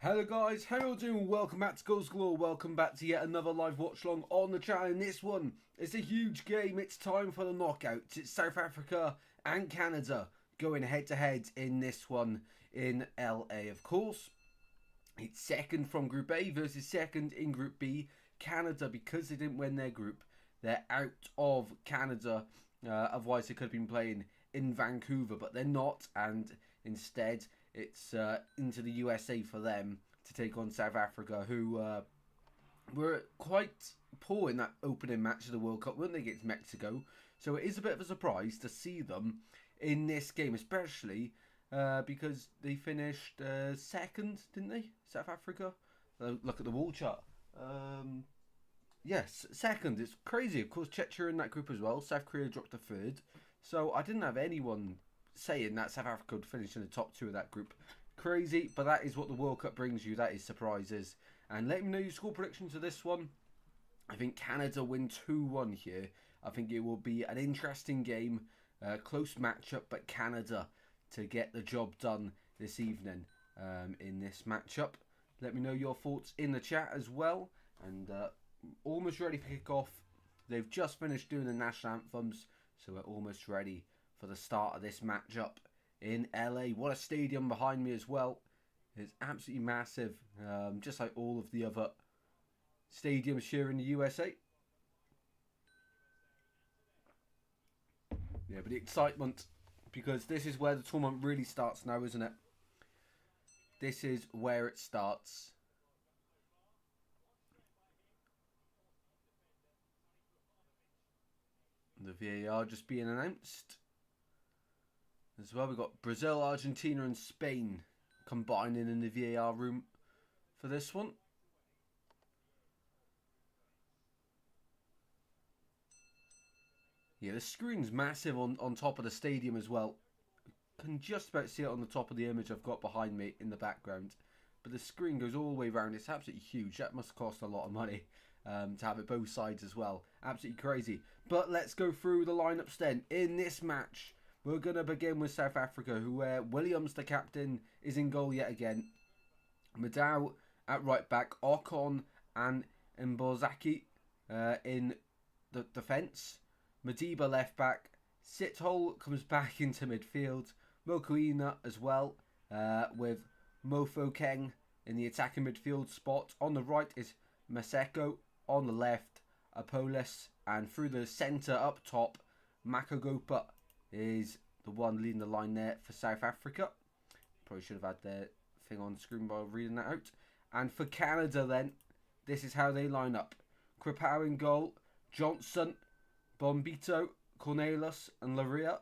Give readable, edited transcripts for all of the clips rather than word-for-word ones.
Hello guys, how you all doing? Welcome back to Goals Galore. Welcome back to yet another live watch along on the channel. And this one is a huge game. It's time for the knockouts. It's South Africa and Canada going head to head in this one in LA. Of course, it's second from Group A versus second in Group B. Canada, because they didn't win their group, they're out of Canada. Otherwise, they could have been playing in Vancouver, but they're not, and instead it's into the USA for them to take on South Africa, who were quite poor in that opening match of the World Cup, weren't they, against Mexico? So it is a bit of a surprise to see them in this game, especially because they finished second, didn't they, South Africa? Look at the wall chart. Yes, second. It's crazy. Of course, Czechia in that group as well. South Korea dropped to third. So I didn't have anyone saying that South Africa would finish in the top two of that group. Crazy, but that is what the World Cup brings you. That is surprises. And let me know your score predictions of this one. I think Canada win 2-1 here. I think it will be an interesting game. Close matchup, but Canada to get the job done this evening in this matchup. Let me know your thoughts in the chat as well. And almost ready for kick-off. They've just finished doing the national anthems, so we're almost ready for the start of this matchup in LA. What a stadium behind me as well. It's absolutely massive, just like all of the other stadiums here in the USA. Yeah, but the excitement, because this is where the tournament really starts now, isn't it? This is where it starts. The VAR just being announced. As well, we've got Brazil, Argentina and Spain combining in the VAR room for this one. Yeah, the screen's massive on top of the stadium as well. Can just about see it on the top of the image I've got behind me in the background. But the screen goes all the way around. It's absolutely huge. That must cost a lot of money to have it both sides as well. Absolutely crazy. But let's go through the lineups then. In this match, we're going to begin with South Africa, who Williams, the captain, is in goal yet again. Madau at right back. Ocon and Mbozaki in the defence. Madiba left back. Sithole comes back into midfield. Mokoena as well, with Mofo Keng in the attacking midfield spot. On the right is Maseko. On the left, Apolis. And through the centre up top, Makagopa is the one leading the line there for South Africa. Probably should have had their thing on screen while reading that out. And for Canada then, this is how they line up. Kripau in goal. Johnson, Bombito, Cornelius and Laria.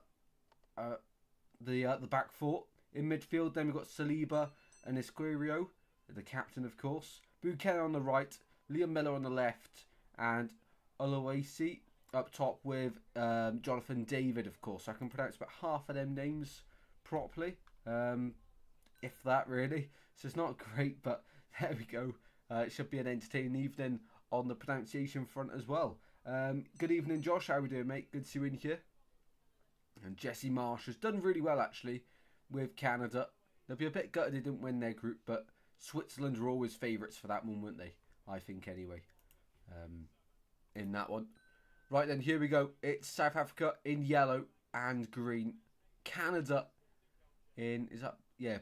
The back four. In midfield then we've got Saliba and Esquirio, the captain of course. Buchanan on the right, Liam Miller on the left, and Oluwasi up top with Jonathan David, of course. I can pronounce about half of them names properly, if that really. So it's not great, but there we go. It should be an entertaining evening on the pronunciation front as well. Good evening, Josh. How are we doing, mate? Good to see you in here. And Jesse Marsh has done really well, actually, with Canada. They'll be a bit gutted they didn't win their group, but Switzerland were always favourites for that one, weren't they? I think, anyway, in that one. Right then, here we go. It's South Africa in yellow and green. Canada in,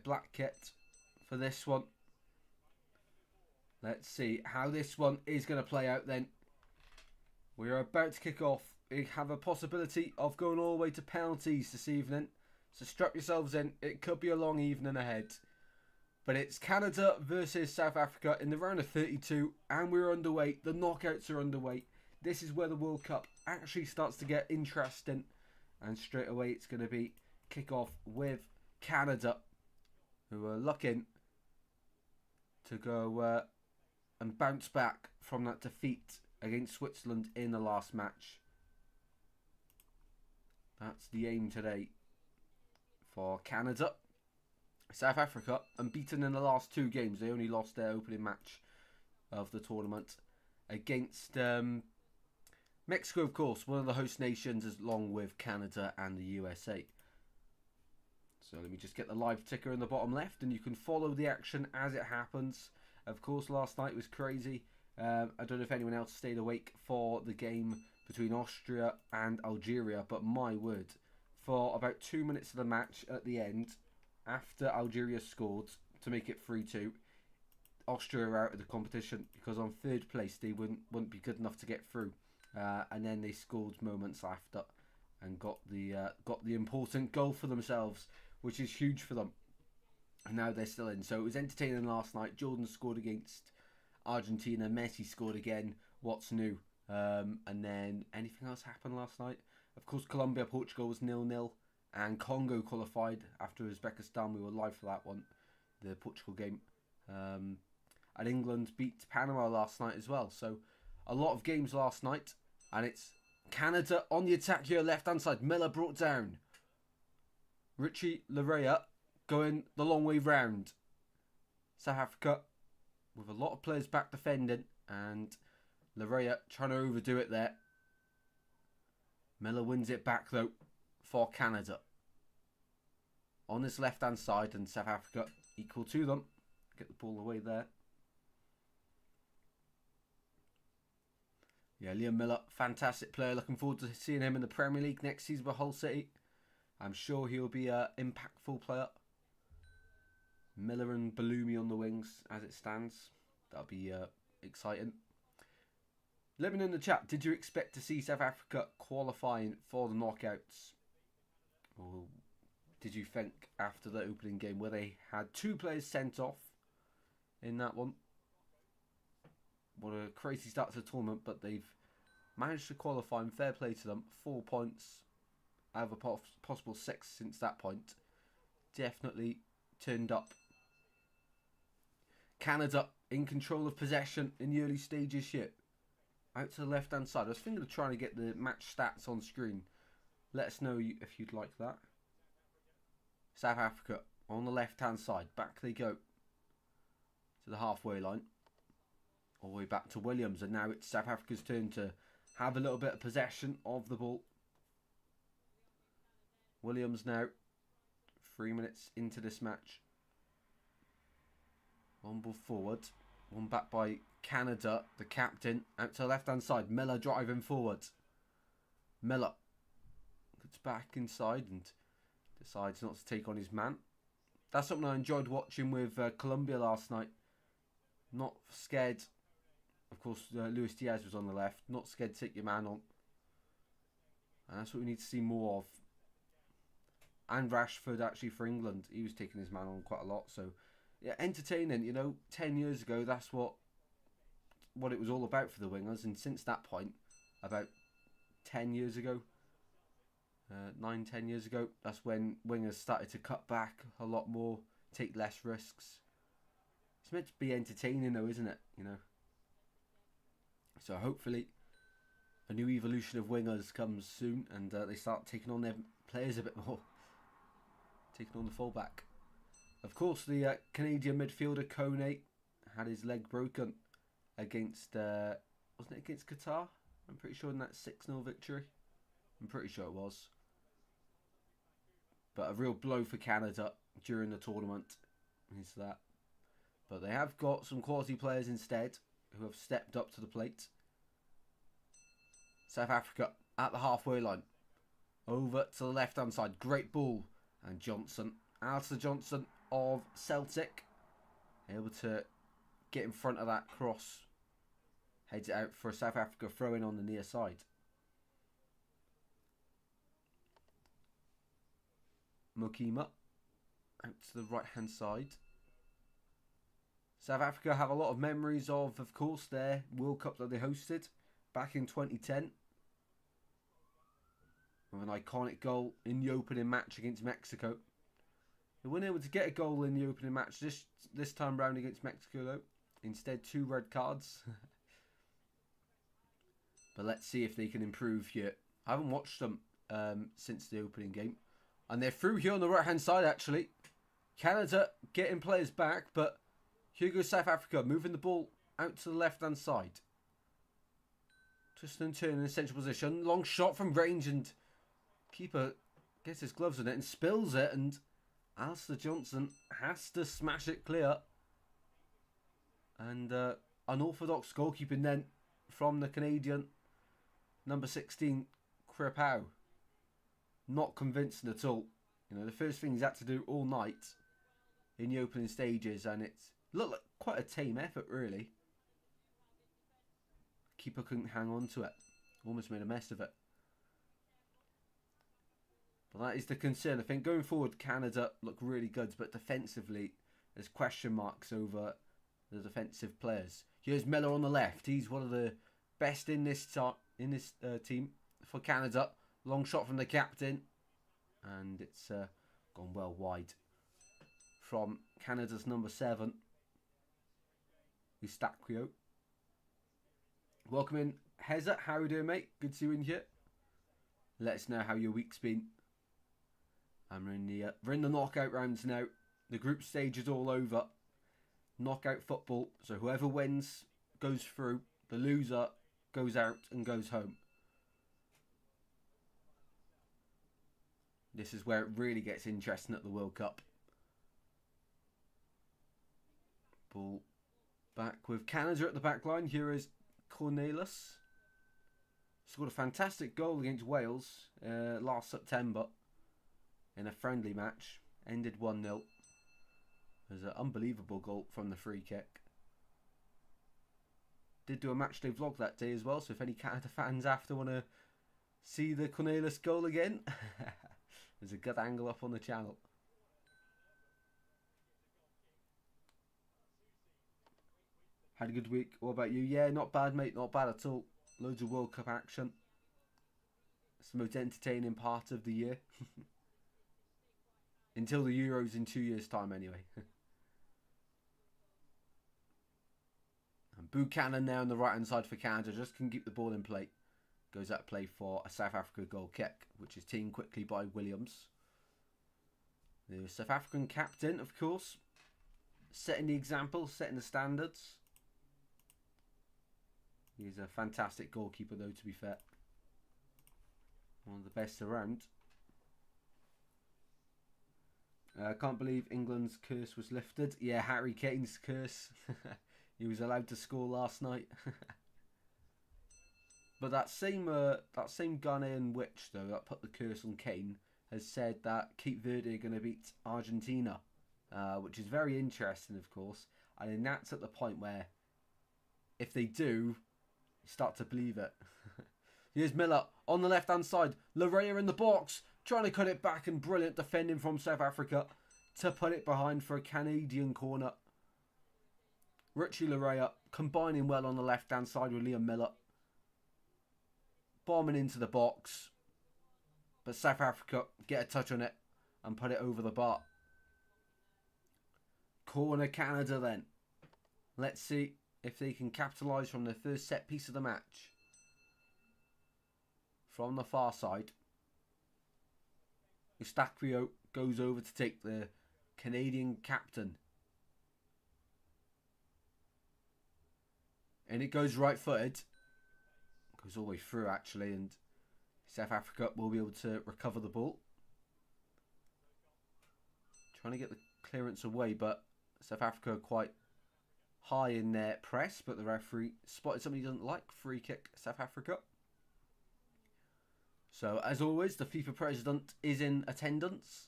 black kit for this one. Let's see how this one is going to play out then. We are about to kick off. We have a possibility of going all the way to penalties this evening. So strap yourselves in. It could be a long evening ahead. But it's Canada versus South Africa in the round of 32. And we're underway. The knockouts are underway. This is where the World Cup actually starts to get interesting. And straight away it's going to be kick off with Canada, who are looking to go and bounce back from that defeat against Switzerland in the last match. That's the aim today for Canada. South Africa, unbeaten in the last two games. They only lost their opening match of the tournament against Mexico, of course, one of the host nations, along with Canada and the USA. So let me just get the live ticker in the bottom left, and you can follow the action as it happens. Of course, last night was crazy. I don't know if anyone else stayed awake for the game between Austria and Algeria, but my word, for about 2 minutes of the match at the end, after Algeria scored to make it 3-2, Austria are out of the competition because on third place they wouldn't be good enough to get through, and then they scored moments after and got the important goal for themselves, which is huge for them. And now they're still in. So it was entertaining last night. Jordan scored against Argentina. Messi scored again. What's new? And then anything else happened last night? Of course, Colombia, Portugal was 0-0. And Congo qualified after Uzbekistan. We were live for that one, the Portugal game. And England beat Panama last night as well. So a lot of games last night. And it's Canada on the attack here, left-hand side. Miller brought down. Richie Larea going the long way round. South Africa with a lot of players back defending, and Larea trying to overdo it there. Miller wins it back though for Canada. On this left-hand side, and South Africa equal to them. Get the ball away there. Yeah, Liam Miller, fantastic player. Looking forward to seeing him in the Premier League next season with Hull City. I'm sure he'll be an impactful player. Miller and Balumi on the wings as it stands. That'll be exciting. Let me know in the chat, did you expect to see South Africa qualifying for the knockouts? Or did you think after the opening game where they had 2 players sent off in that one? What a crazy start to the tournament, but they've managed to qualify, and fair play to them. 4 points out of a possible 6 since that point. Definitely turned up. Canada in control of possession in the early stages here. Out to the left-hand side. I was thinking of trying to get the match stats on screen. Let us know if you'd like that. South Africa on the left-hand side. Back they go to the halfway line. All the way back to Williams. And now it's South Africa's turn to have a little bit of possession of the ball. Williams now. 3 minutes into this match. One ball forward. One back by Canada, the captain. Out to the left-hand side. Miller driving forward. Miller gets back inside and decides not to take on his man. That's something I enjoyed watching with Colombia last night. Not scared. Of course, Luis Diaz was on the left. Not scared to take your man on. And that's what we need to see more of. And Rashford, actually, for England. He was taking his man on quite a lot. So, yeah, entertaining. You know, 10 years ago, that's what it was all about for the wingers. And since that point, about 10 years ago, 9-10 years ago, that's when wingers started to cut back a lot more, take less risks. It's meant to be entertaining though, isn't it? You know. So hopefully a new evolution of wingers comes soon, and they start taking on their players a bit more. Taking on the fullback. Of course, the Canadian midfielder Kone had his leg broken against, wasn't it against Qatar? I'm pretty sure in that 6-0 victory. I'm pretty sure it was. But a real blow for Canada during the tournament is that. But they have got some quality players instead who have stepped up to the plate. South Africa at the halfway line. Over to the left-hand side. Great ball. And Johnson. Alistair Johnson of Celtic. Able to get in front of that cross. Heads it out for South Africa throwing on the near side. Mokima. Out to the right-hand side. South Africa have a lot of memories of course, their World Cup that they hosted back in 2010. With an iconic goal in the opening match against Mexico. They weren't able to get a goal in the opening match this time round against Mexico though. Instead, 2 red cards. But let's see if they can improve here. I haven't watched them since the opening game. And they're through here on the right-hand side actually. Canada getting players back, but here goes South Africa moving the ball out to the left-hand side. Twisting and turning in a central position. Long shot from range, and keeper gets his gloves on it and spills it, and Alistair Johnson has to smash it clear. And unorthodox goalkeeping then from the Canadian number 16, Crepeau. Not convincing at all. You know, the first thing he's had to do all night in the opening stages, and it's looked like quite a tame effort, really. Keeper couldn't hang on to it. Almost made a mess of it. But that is the concern. I think going forward, Canada look really good, but defensively, there's question marks over the defensive players. Here's Miller on the left. He's one of the best in this team for Canada. Long shot from the captain, and it's gone well wide from Canada's number 7, Eustachio. Welcome in, Heza. How are you doing, mate? Good to see you in here. Let us know how your week's been. And we're in the knockout rounds now. The group stage is all over. Knockout football. So whoever wins goes through. The loser goes out and goes home. This is where it really gets interesting at the World Cup. Ball back with Canada at the back line. Here is Cornelis. Scored a fantastic goal against Wales last September in a friendly match. Ended 1-0. It was an unbelievable goal from the free kick. Did do a matchday vlog that day as well, so if any Canada fans after want to see the Cornelis goal again, there's a good angle up on the channel. Had a good week. What about you? Yeah, not bad, mate. Not bad at all. Loads of World Cup action. It's the most entertaining part of the year. Until the Euros in 2 years' time, anyway. And Buchanan now on the right-hand side for Canada. Just can keep the ball in play. Goes out play for a South Africa goal kick, which is teamed quickly by Williams. The South African captain, of course. Setting the example, setting the standards. He's a fantastic goalkeeper, though, to be fair. One of the best around. I can't believe England's curse was lifted. Yeah, Harry Kane's curse. He was allowed to score last night. But that same Ghanaian witch, though, that put the curse on Kane, has said that Cape Verde are going to beat Argentina. Which is very interesting, of course. And then that's at the point where, if they do, you start to believe it. Here's Miller on the left-hand side. Larea in the box. Trying to cut it back, and brilliant defending from South Africa to put it behind for a Canadian corner. Richie Larea combining well on the left-hand side with Liam Miller. Bombing into the box. But South Africa get a touch on it and put it over the bar. Corner Canada then. Let's see if they can capitalise from the first set piece of the match. From the far side. Eustachio goes over to take the Canadian captain. And it goes right-footed. Goes all the way through, actually, and South Africa will be able to recover the ball. Trying to get the clearance away, but South Africa are quite high in their press, but the referee spotted something he doesn't like. Free kick, South Africa. So, as always, the FIFA president is in attendance.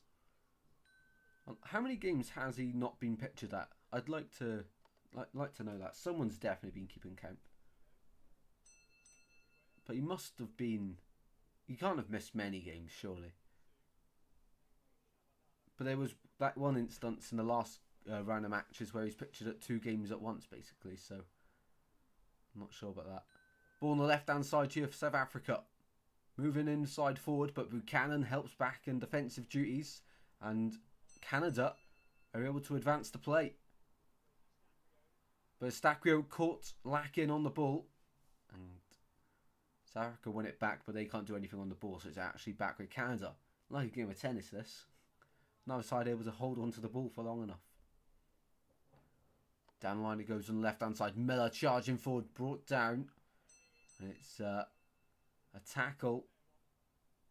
How many games has he not been pictured at? I'd like to know that. Someone's definitely been keeping count. But he must have been... He can't have missed many games, surely. But there was that one instance in the last round of matches where he's pictured at 2 games at once, basically. So, I'm not sure about that. Ball on the left-hand side here for South Africa. Moving inside forward, but Buchanan helps back in defensive duties. And Canada are able to advance the play. But Eustachio caught lacking on the ball. And South Africa win it back, but they can't do anything on the ball. So it's actually back with Canada. Like a game of tennis, this. Neither side able to hold on to the ball for long enough. Down the line it goes on the left-hand side. Miller charging forward, brought down. And it's... a tackle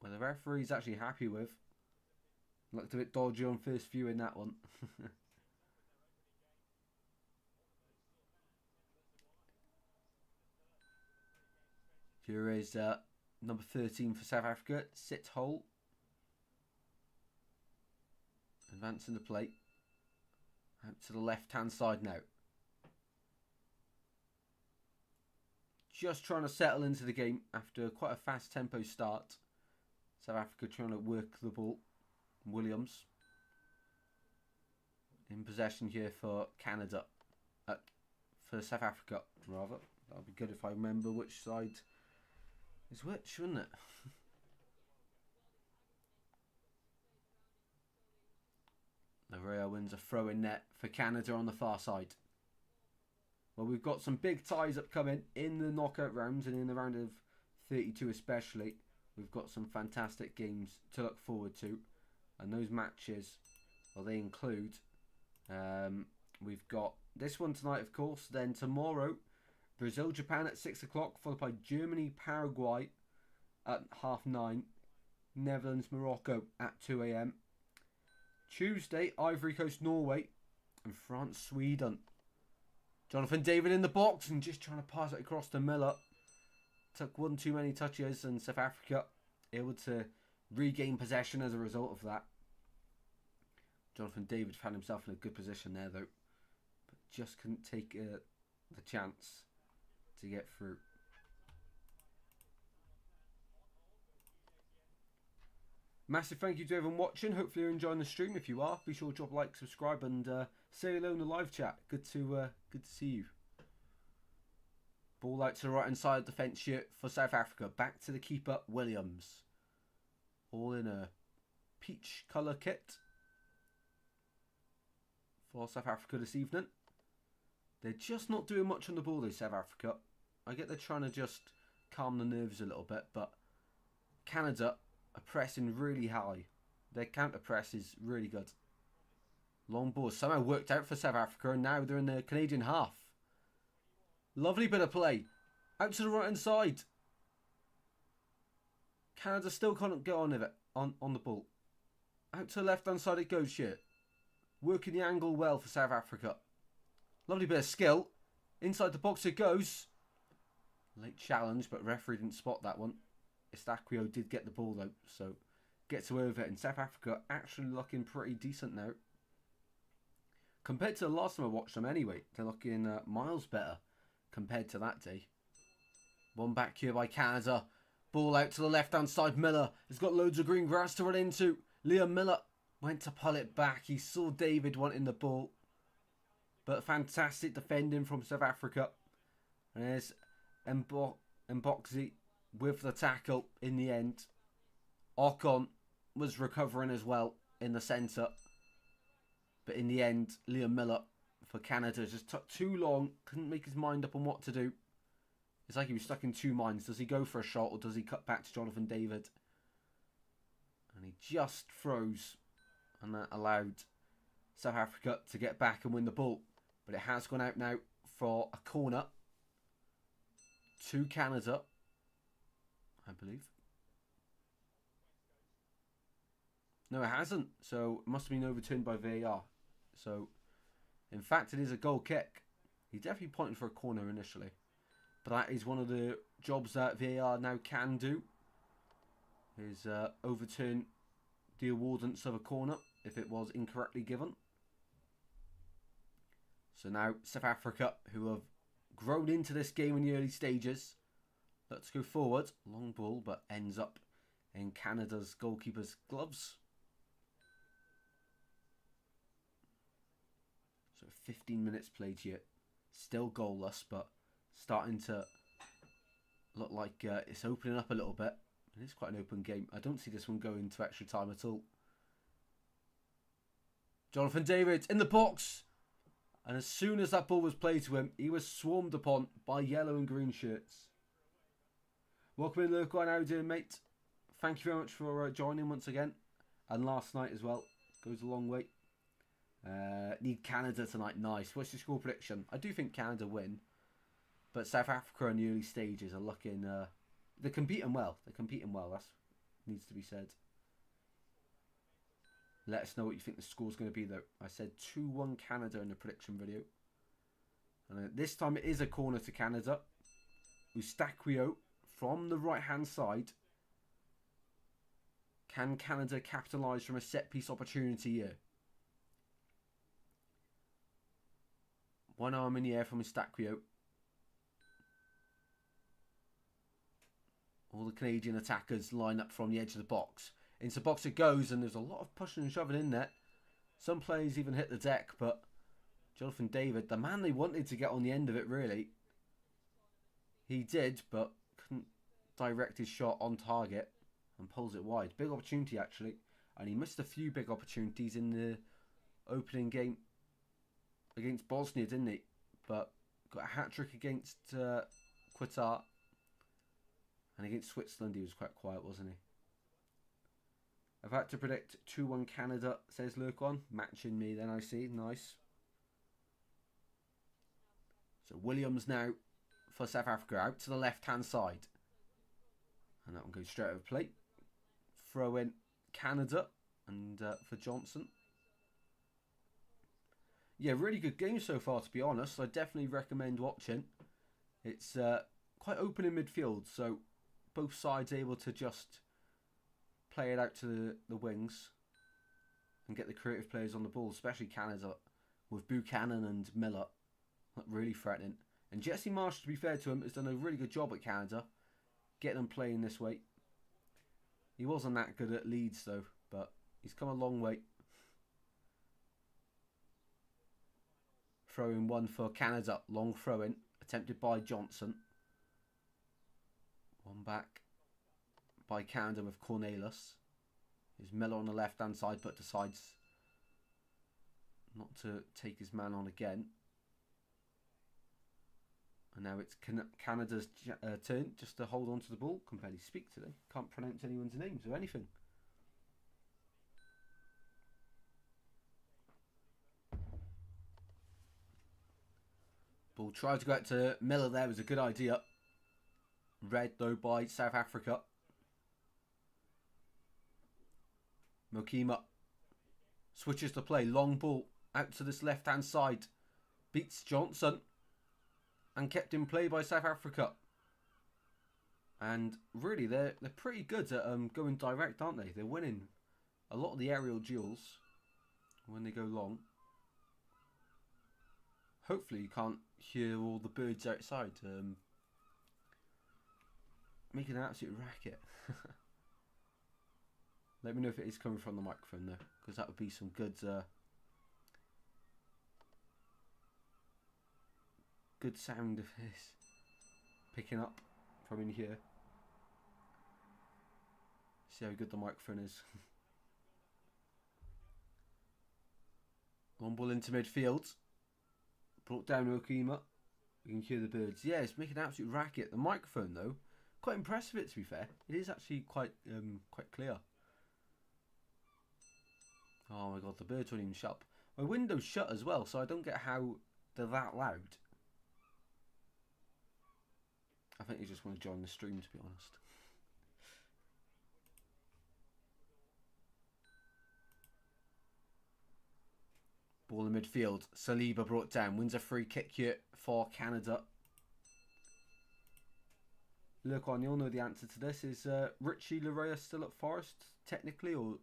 where the referee's actually happy with. Looked a bit dodgy on first view in that one. Here is number 13 for South Africa, Sit Hole. Advancing the plate. Out to the left-hand side now. Just trying to settle into the game after quite a fast tempo start. South Africa trying to work the ball. Williams in possession here for Canada. For South Africa, rather. That'll be good if I remember which side is which, wouldn't it? Maria wins a throw-in net for Canada on the far side. Well, we've got some big ties upcoming in the knockout rounds and in the round of 32 especially. We've got some fantastic games to look forward to. And those matches, well, they include... we've got this one tonight, of course. Then tomorrow, Brazil-Japan at 6 o'clock, followed by Germany-Paraguay at 9:30. Netherlands-Morocco at 2 a.m. Tuesday, Ivory Coast-Norway and France-Sweden. Jonathan David in the box and just trying to pass it across to Miller. Took one too many touches and South Africa able to regain possession as a result of that. Jonathan David found himself in a good position there though, but just couldn't take the chance to get through. Massive thank you to everyone watching. Hopefully you're enjoying the stream. If you are, be sure to drop a like, subscribe, and say hello in the live chat. Good to see you. Ball out to the right hand side of the defence here for South Africa. Back to the keeper, Williams. All in a peach colour kit for South Africa this evening. They're just not doing much on the ball though, South Africa. I get they're trying to just calm the nerves a little bit, but Canada are pressing really high. Their counter press is really good. Long ball somehow worked out for South Africa, and now they're in the Canadian half. Lovely bit of play. Out to the right hand side. Canada still can't go on with it on the ball. Out to the left hand side it goes here. Working the angle well for South Africa. Lovely bit of skill. Inside the box it goes. Late challenge, but referee didn't spot that one. Estaquio did get the ball though, so gets away with it. And South Africa actually looking pretty decent now. Compared to the last time I watched them anyway, they're looking miles better compared to that day. One back here by Canada. Ball out to the left-hand side. Miller has got loads of green grass to run into. Liam Miller went to pull it back. He saw David wanting the ball. But fantastic defending from South Africa. And there's Mboxi with the tackle in the end. Ocon was recovering as well in the centre. But in the end, Liam Miller for Canada just took too long. Couldn't make his mind up on what to do. It's like he was stuck in two minds. Does he go for a shot or does he cut back to Jonathan David? And he just froze. And that allowed South Africa to get back and win the ball. But it has gone out now for a corner to Canada, I believe. No, it hasn't. So it must have been overturned by VAR. So, in fact, it is a goal kick. He definitely pointed for a corner initially. But that is one of the jobs that VAR now can do. Is overturn the awardance of a corner if it was incorrectly given. So now South Africa, who have grown into this game in the early stages. Let's go forward. Long ball, but ends up in Canada's goalkeeper's gloves. So 15 minutes played here. Still goalless, but starting to look like it's opening up a little bit. It is quite an open game. I don't see this one going to extra time at all. Jonathan David in the box. And as soon as that ball was played to him, he was swarmed upon by yellow and green shirts. Welcome in, Lurko. How are you doing, mate? Thank you very much for joining once again. And last night as well. Goes a long way. Need Canada tonight. Nice. What's your score prediction? I do think Canada win. But South Africa in the early stages are looking... they're competing well. They're competing well. That needs to be said. Let us know what you think the score's going to be, though. I said 2-1 Canada in the prediction video. And this time it is a corner to Canada. Eustaquio from the right-hand side. Can Canada capitalise from a set-piece opportunity here? One arm in the air from Eustaquio. All the Canadian attackers line up from the edge of the box. Into the box it goes, and there's a lot of pushing and shoving in there. Some players even hit the deck, but Jonathan David, the man they wanted to get on the end of it, really. He did, but couldn't direct his shot on target and pulls it wide. Big opportunity, actually. And he missed a few big opportunities in the opening game against Bosnia, didn't he? But got a hat-trick against Qatar. And against Switzerland, he was quite quiet, wasn't he? I've had to predict 2-1 Canada, says Lurkon. Matching me then, I see. Nice. So Williams now for South Africa. Out to the left-hand side. And that one goes straight over plate. Throw in Canada and for Johnson. Yeah, really good game so far, to be honest. I definitely recommend watching. It's quite open in midfield, so both sides able to just play it out to the wings and get the creative players on the ball, especially Canada with Buchanan and Miller really threatening. And Jesse Marsh, to be fair to him, has done a really good job at Canada getting them playing this way. He wasn't that good at Leeds though, but he's come a long way. Throw in one for Canada, long throw in, attempted by Johnson. One back by Canada with Cornelis. There's Miller on the left hand side, but decides not to take his man on again. And now it's Canada's turn just to hold on to the ball. Can barely speak today. Can't pronounce anyone's names or anything. Ball tried to go out to Miller there. It was a good idea. Read though by South Africa. Mokima switches to play. Long ball out to this left hand side. Beats Johnson. And kept in play by South Africa. And really, they're pretty good at going direct, aren't they? They're winning a lot of the aerial duels when they go long. Hopefully you can't hear all the birds outside making an absolute racket. Let me know if it is coming from the microphone though, because that would be some good good sound of this picking up from in here. See how good the microphone is. Long ball into midfield. Brought down Okima. You can hear the birds. Yeah, it's making an absolute racket. The microphone though, quite impressive it, to be fair. It is actually quite clear. Oh my god, the birds won't even shut up. My window's shut as well, so I don't get how they're that loud. I think you just want to join the stream, to be honest. Ball in midfield. Saliba brought down. Wins a free kick here for Canada. Look on, you'll know the answer to this. Is Richie Laryea still at Forest, technically, or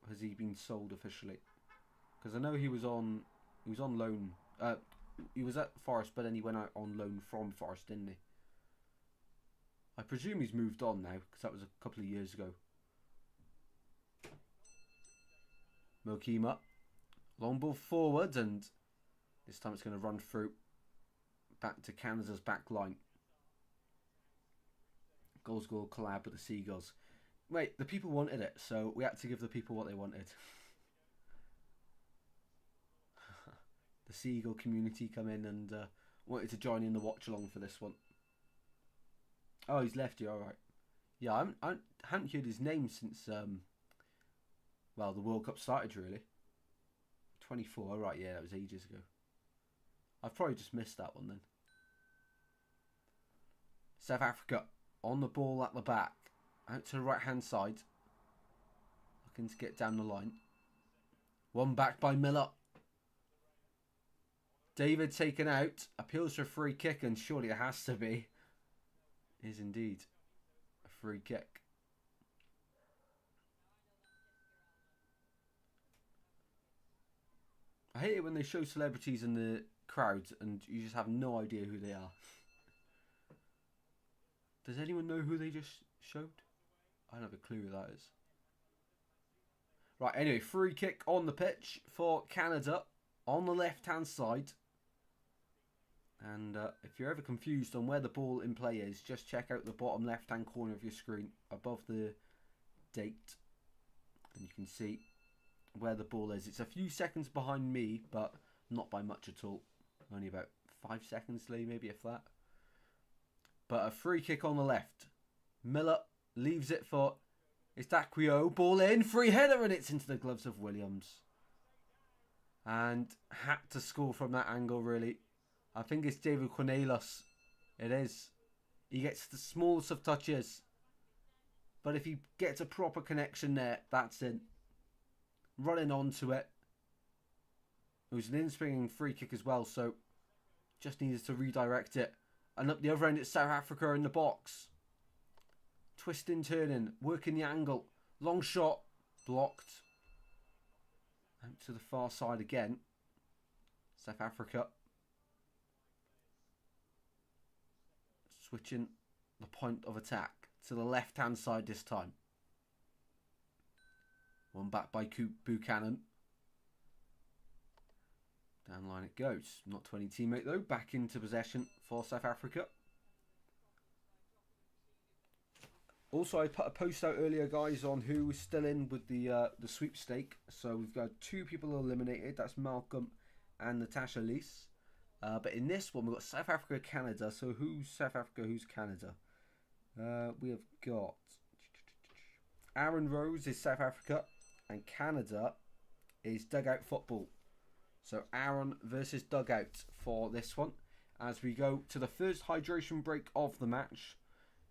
has he been sold officially? Because I know he was on loan. He was at Forest, but then he went out on loan from Forest, didn't he? I presume he's moved on now, because that was a couple of years ago. Mokima. Long ball forward, and this time it's going to run through back to Canada's back line. Goals goal collab with the Seagulls. Wait, the people wanted it, so we had to give the people what they wanted. The Seagull community come in and wanted to join in the watch-along for this one. Oh, he's left you, alright. Yeah, I haven't heard his name since, well, the World Cup started, really. 24, alright, yeah, that was ages ago. I've probably just missed that one then. South Africa on the ball at the back. Out to the right-hand side. Looking to get down the line. One back by Miller. David taken out. Appeals for a free kick, and surely it has to be. Is indeed a free kick. I hate it when they show celebrities in the crowds and you just have no idea who they are. Does anyone know who they just showed? I don't have a clue who that is. Right, anyway, free kick on the pitch for Canada on the left-hand side. And if you're ever confused on where the ball in play is, just check out the bottom left-hand corner of your screen above the date. And you can see where the ball is. It's a few seconds behind me, but not by much at all. Only about 5 seconds delay, maybe, if that. But a free kick on the left. Miller leaves it for Estaquio. Ball in, free header, and it's into the gloves of Williams. And had to score from that angle, really. I think it's David Cornelius. It is. He gets the smallest of touches. But if he gets a proper connection there, that's it. Running onto it. It was an in-swinging free kick as well, so just needed to redirect it. And up the other end, it's South Africa in the box. Twisting, turning, working the angle. Long shot, blocked. Out to the far side again. South Africa. Switching the point of attack to the left-hand side this time. One back by Buchanan. Down line it goes. Not 20 teammate though. Back into possession for South Africa. Also, I put a post out earlier, guys, on who was still in with the sweepstake. So we've got 2 people eliminated. That's Malcolm and Natasha Lees. But in this one, we've got South Africa, Canada. So who's South Africa, who's Canada? We have got Aaron Rose is South Africa. And Canada is Dugout Football. So Aaron versus Dugout for this one. As we go to the first hydration break of the match.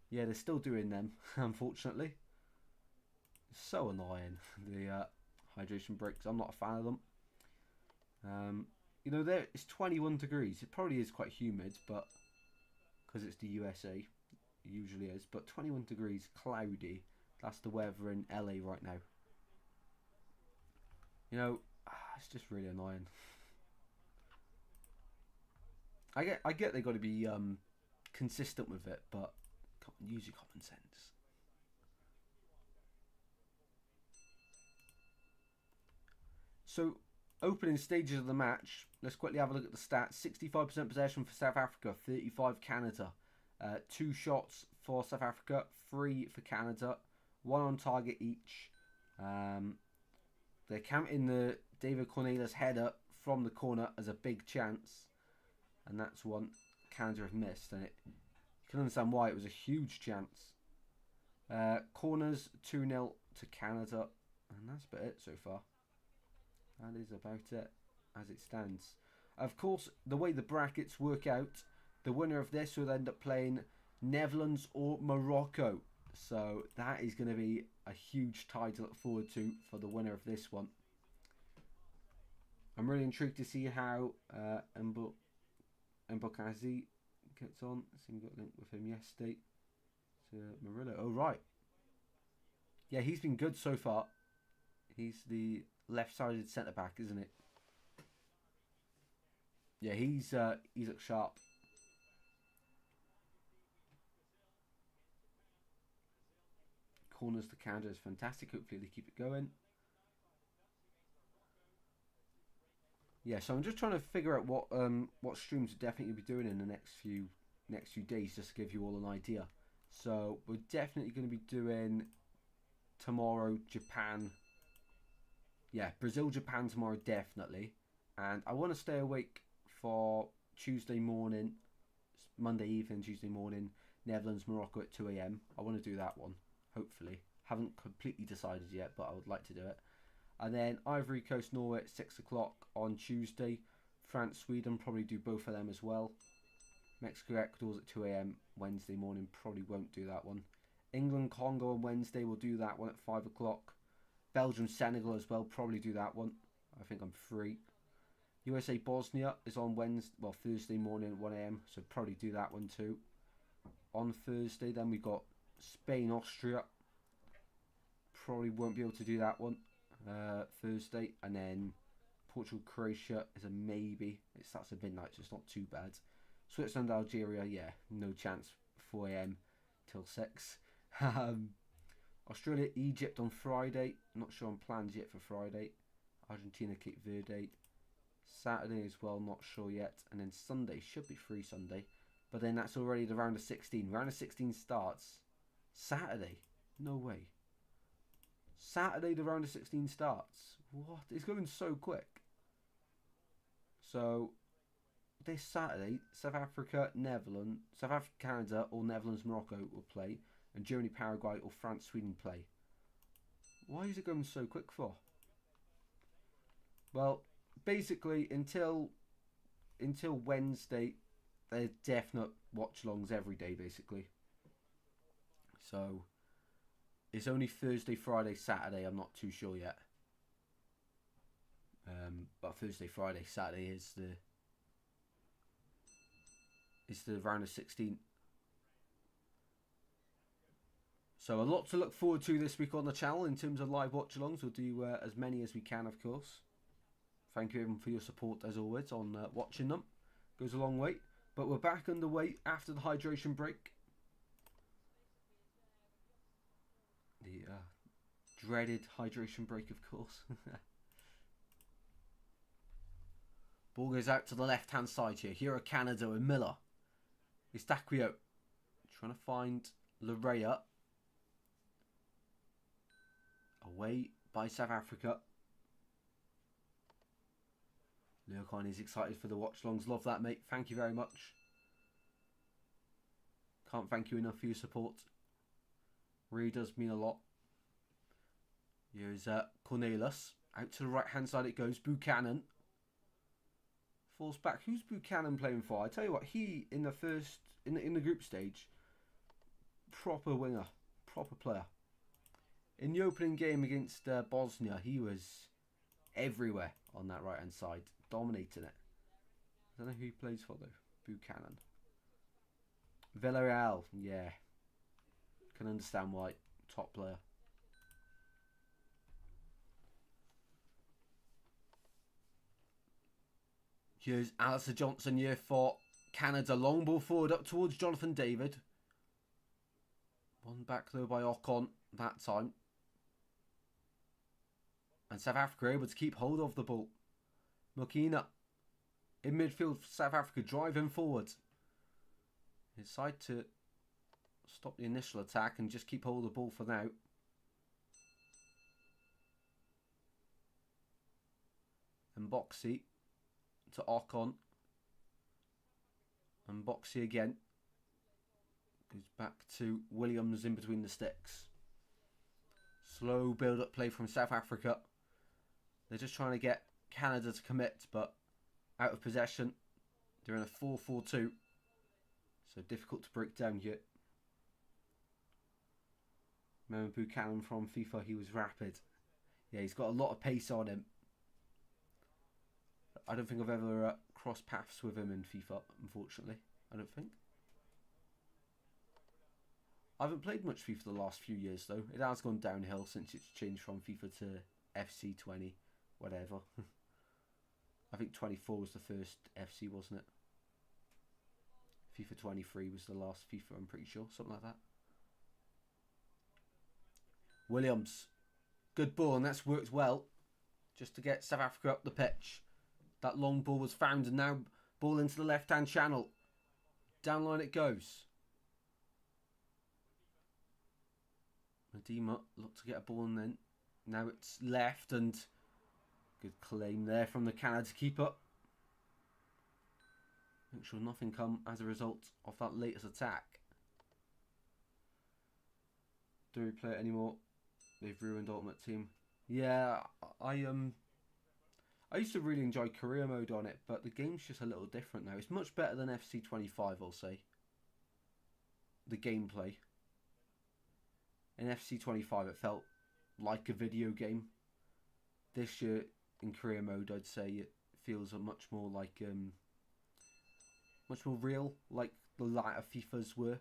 Yeah, they're still doing them, unfortunately. It's so annoying, the hydration breaks. I'm not a fan of them. You know, it's 21 degrees. It probably is quite humid, but because it's the USA, it usually is. But 21 degrees, cloudy. That's the weather in LA right now. You know, it's just really annoying. I get they got to be consistent with it, but use your common sense. So, opening stages of the match. Let's quickly have a look at the stats. 65% possession for South Africa, 35 Canada. 2 shots for South Africa, 3 for Canada. 1 on target each. They're counting the David Cornelius header from the corner as a big chance. And that's one Canada have missed. And you can understand why. It was a huge chance. Corners 2-0 to Canada. And that's about it so far. That is about it as it stands. Of course, the way the brackets work out, the winner of this will end up playing Netherlands or Morocco. So that is going to be a huge tie to look forward to for the winner of this one. I'm really intrigued to see how Mbokazi gets on. So we got a link with him yesterday to Murillo. Oh, right. Yeah, he's been good so far. He's the left-sided centre-back, isn't it? Yeah, he's looked sharp. Corners to Canada is fantastic. Hopefully they keep it going. Yeah, so I'm just trying to figure out what streams we'll definitely be doing in the next few days, just to give you all an idea. So we're definitely going to be doing tomorrow Japan. Yeah, Brazil Japan tomorrow definitely, and I want to stay awake for Tuesday morning, Monday evening, Tuesday morning, Netherlands Morocco at 2 AM. I want to do that one. Hopefully, haven't completely decided yet, but I would like to do it. And then Ivory Coast Norway at 6 o'clock on Tuesday. France Sweden, probably do both of them as well. Mexico Ecuador's at 2 AM Wednesday morning, probably won't do that one. England Congo on Wednesday, we'll do that one at 5 o'clock. Belgium Senegal as well, probably do that one. I think I'm free. USA Bosnia is on Thursday morning at 1 a.m. So probably do that one too. On Thursday, then we got Spain Austria. Probably won't be able to do that one Thursday, and then Portugal Croatia is a maybe. It starts at midnight, so it's not too bad. Switzerland Algeria, yeah, no chance. 4 a.m. till 6. Australia Egypt on Friday. Not sure on plans yet for Friday. Argentina Cape Verde. Saturday as well, not sure yet. And then Sunday, should be free Sunday. But then that's already the round of 16. Round of 16 starts Saturday. No way. Saturday the round of 16 starts. What? It's going so quick. So this Saturday, South Africa, Canada, or Netherlands, Morocco will play, and Germany, Paraguay, or France, Sweden play. Why is it going so quick for? Well, basically until Wednesday, there's definite watch-alongs every day, basically. So it's only Thursday, Friday, Saturday. I'm not too sure yet. But Thursday, Friday, Saturday is the round of 16. So a lot to look forward to this week on the channel in terms of live watch-alongs. We'll do as many as we can, of course. Thank you everyone for your support as always on watching them. Goes a long way. But we're back underway after the hydration break. The dreaded hydration break, of course. Ball goes out to the left-hand side here. Here are Canada and Miller. It's Daquio trying to find Larea. Away by South Africa. Leokine is excited for the watch-alongs. Love that, mate. Thank you very much. Can't thank you enough for your support. Really does mean a lot. Here's Cornelis. Out to the right-hand side it goes. Buchanan. Falls back. Who's Buchanan playing for? I tell you what, he in the group stage, proper winger, proper player. In the opening game against Bosnia, he was everywhere on that right hand side, dominating it. I don't know who he plays for though. Buchanan. Villarreal, yeah. Can understand why. Top player. Here's Alistair Johnson here for Canada. Long ball forward up towards Jonathan David. One back though by Ocon that time. And South Africa able to keep hold of the ball. Mokina in midfield for South Africa, driving forward. Decide to stop the initial attack and just keep hold of the ball for now. And Boxy to Ocon. And Boxy again. Goes back to Williams in between the sticks. Slow build-up play from South Africa. They're just trying to get Canada to commit, but out of possession. They're in a 4-4-2. So difficult to break down here. Remember Buchanan from FIFA, he was rapid. Yeah, he's got a lot of pace on him. I don't think I've ever crossed paths with him in FIFA, unfortunately. I don't think. I haven't played much FIFA the last few years, though. It has gone downhill since it's changed from FIFA to FC 20, whatever. I think 24 was the first FC, wasn't it? FIFA 23 was the last FIFA, I'm pretty sure. Something like that. Williams. Good ball, and that's worked well. Just to get South Africa up the pitch. That long ball was found, and now ball into the left-hand channel. Down line it goes. Medema looked to get a ball, and then now it's left, and good claim there from the Canada keeper. Make sure nothing come as a result of that latest attack. Do we play it anymore? They've ruined Ultimate Team. Yeah, I used to really enjoy career mode on it, but the game's just a little different now. It's much better than FC 25, I'll say. The gameplay. In FC 25, it felt like a video game. This year, in career mode, I'd say it feels much more like much more real, like the latter FIFAs were.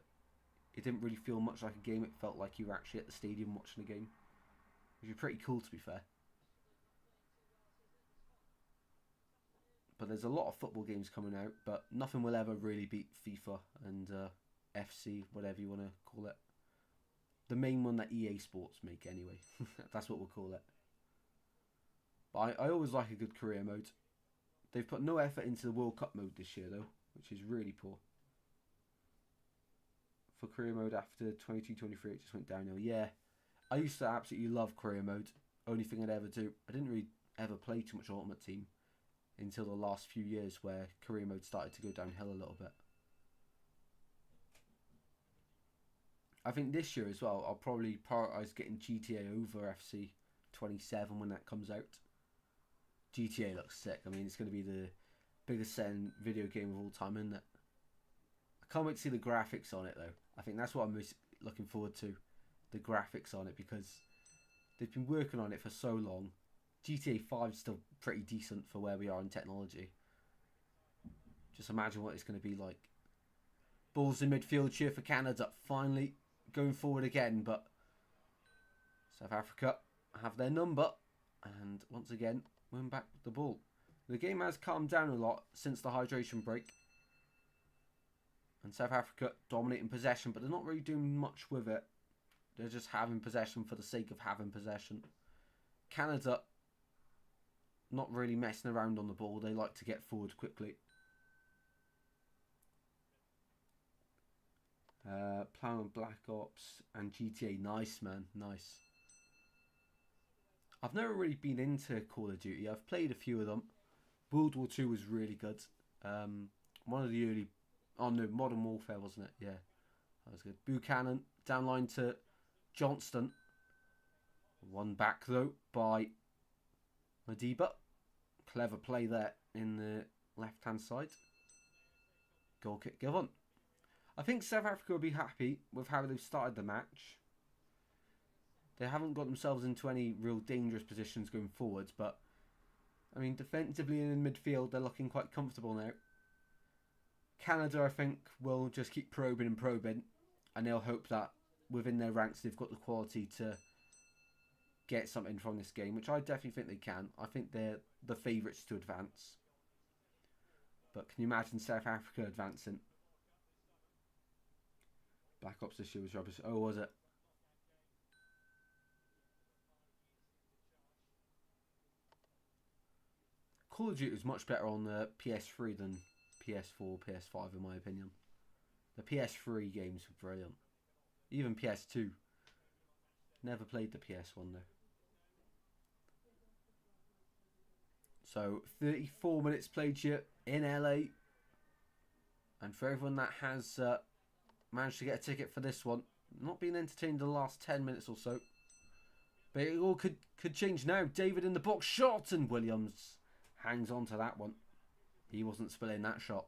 It didn't really feel much like a game. It felt like you were actually at the stadium watching a game, which is pretty cool, to be fair. But there's a lot of football games coming out, but nothing will ever really beat FIFA and FC, whatever you want to call it. The main one that EA Sports make, anyway. That's what we'll call it. But I always like a good career mode. They've put no effort into the World Cup mode this year, though, which is really poor. For career mode after 22-23, it just went downhill. Yeah, I used to absolutely love career mode. Only thing I'd ever do. I didn't really ever play too much Ultimate Team until the last few years, where career mode started to go downhill a little bit. I think this year as well, I'll probably prioritise getting GTA over FC 27 when that comes out. GTA looks sick. I mean, it's going to be the biggest selling video game of all time, isn't it? I can't wait to see the graphics on it, though. I think that's what I'm most looking forward to. The graphics on it, because they've been working on it for so long. GTA 5 is still pretty decent for where we are in technology. Just imagine what it's going to be like. Balls in midfield, cheer for Canada. Finally going forward again, but South Africa have their number. And once again, win back the ball. The game has calmed down a lot since the hydration break. And South Africa dominating possession, but they're not really doing much with it. They're just having possession for the sake of having possession. Canada not really messing around on the ball. They like to get forward quickly. Playing on Black Ops and GTA. Nice, man. Nice. I've never really been into Call of Duty. I've played a few of them. World War II was really good. One of the early... Oh no, Modern Warfare, wasn't it? Yeah, that was good. Buchanan, downline to Johnston. One back, though, by Madiba. Clever play there in the left-hand side. Goal kick given. I think South Africa will be happy with how they've started the match. They haven't got themselves into any real dangerous positions going forwards, but I mean, defensively and in midfield, they're looking quite comfortable now. Canada, I think, will just keep probing and probing, and they'll hope that within their ranks they've got the quality to get something from this game, which I definitely think they can. I think they're the favourites to advance. But can you imagine South Africa advancing? Black Ops this year was rubbish. Oh, was it? Call of Duty was much better on the PS3 than PS4, PS5 in my opinion. The PS3 games were brilliant. Even PS2. Never played the PS1 though. So 34 minutes played here in LA. And for everyone that has managed to get a ticket for this one, not being entertained the last 10 minutes or so. But it all could change now. David in the box shot, and Williams hangs on to that one. He wasn't spilling that shot.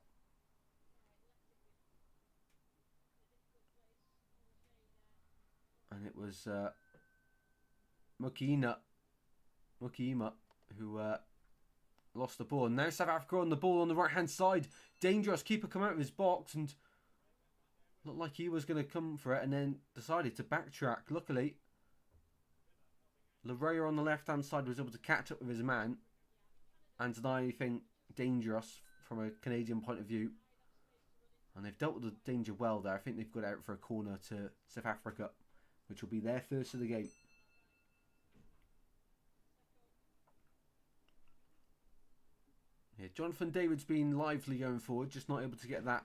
And it was Mukima who lost the ball. And now South Africa on the ball on the right-hand side. Dangerous. Keeper come out of his box and looked like he was going to come for it and then decided to backtrack. Luckily, Larrea on the left-hand side was able to catch up with his man and deny anything dangerous from a Canadian point of view. And they've dealt with the danger well there. I think they've got out for a corner to South Africa, which will be their first of the game. Yeah, Jonathan David's been lively going forward, just not able to get that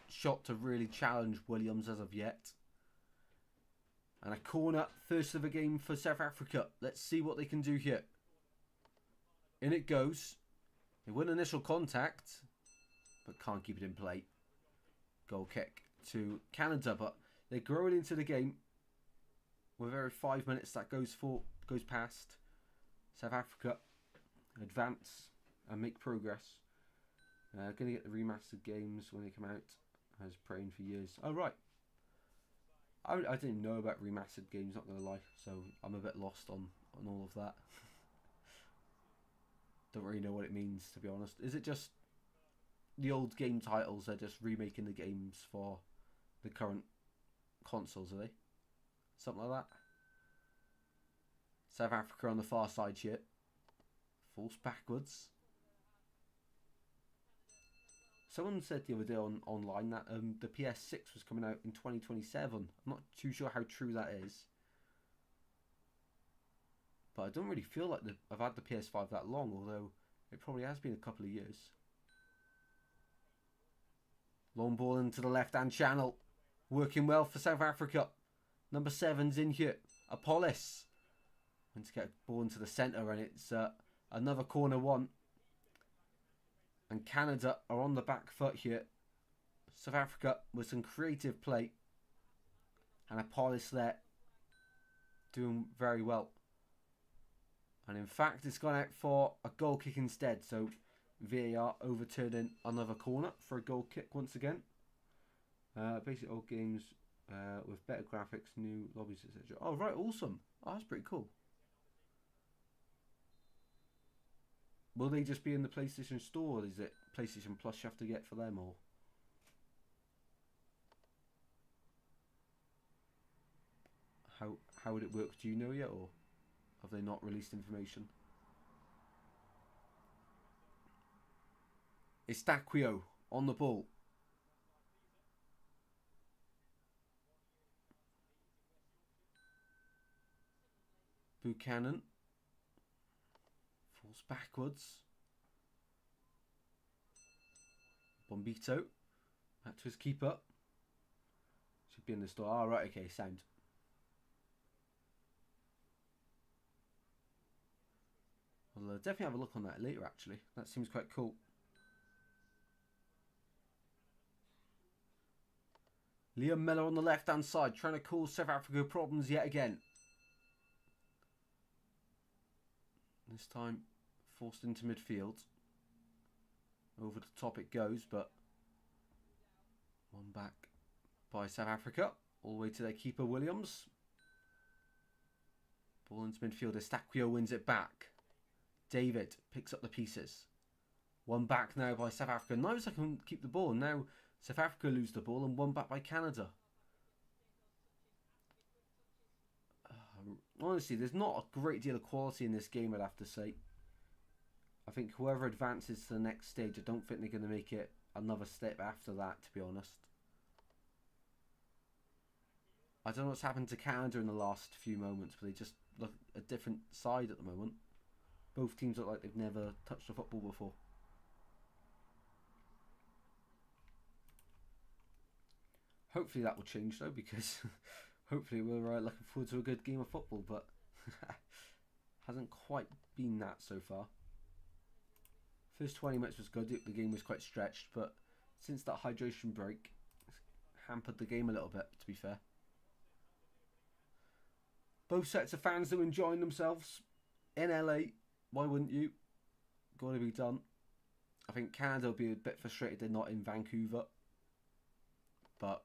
shot to really challenge Williams as of yet. And a corner, first of the game for South Africa. Let's see what they can do here. In it goes. They win initial contact, but can't keep it in play. Goal kick to Canada, but they're growing into the game. With every 5 minutes that goes past, South Africa advance and make progress. Going to get the remastered games when they come out. I was praying for years. Oh, right. I didn't know about remastered games, not going to lie. So I'm a bit lost on all of that. Don't really know what it means, to be honest. Is it just the old game titles? They're just remaking the games for the current consoles, are they? Something like that. South Africa on the far side here. Falls backwards. Someone said the other day online that the PS6 was coming out in 2027. I'm not too sure how true that is. But I don't really feel like I've had the PS5 that long, although it probably has been a couple of years. Long ball into the left-hand channel. Working well for South Africa. Number 7's in here. Apollos. Went to get a ball into the centre, and it's another corner one. And Canada are on the back foot here. South Africa with some creative play. And Apollos there doing very well. And in fact, it's gone out for a goal kick instead. So VAR overturning another corner for a goal kick once again. Basically old games with better graphics, new lobbies, etc. Oh, right, awesome. Oh, that's pretty cool. Will they just be in the PlayStation Store, or is it PlayStation Plus you have to get for them, or? How would it work? Do you know yet, or have they not released information? Estaquio on the ball. Buchanan falls backwards. Bombito back to his keeper. Should be in the store. Oh, right, okay, sound. I'll definitely have a look on that later, actually. That seems quite cool. Liam Miller on the left-hand side, trying to cause South Africa problems yet again. This time, forced into midfield. Over the top it goes, but one back by South Africa. All the way to their keeper, Williams. Ball into midfield. Estaquio wins it back. David picks up the pieces. One back now by South Africa. Nice, I can keep the ball. Now South Africa lose the ball, and one back by Canada. Honestly, there's not a great deal of quality in this game, I'd have to say. I think whoever advances to the next stage, I don't think they're going to make it another step after that, to be honest. I don't know what's happened to Canada in the last few moments, but they just look a different side at the moment. Both teams look like they've never touched a football before. Hopefully that will change though, because hopefully we're looking forward to a good game of football, but hasn't quite been that so far. First 20 minutes was good, the game was quite stretched, but since that hydration break, it's hampered the game a little bit, to be fair. Both sets of fans are enjoying themselves in LA. Why wouldn't you? Got to be done. I think Canada will be a bit frustrated they're not in Vancouver, but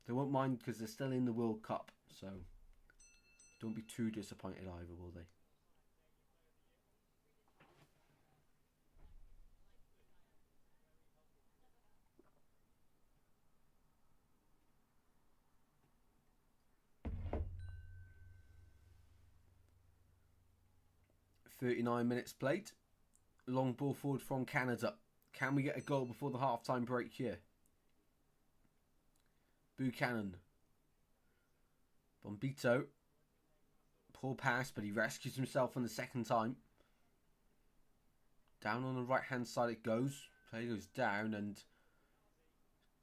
they won't mind because they're still in the World Cup, so don't be too disappointed either, will they? .39 minutes played. Long ball forward from Canada. Can we get a goal before the half-time break here? Buchanan. Bombito. Poor pass, but he rescues himself on the second time. Down on the right-hand side it goes. Play goes down, and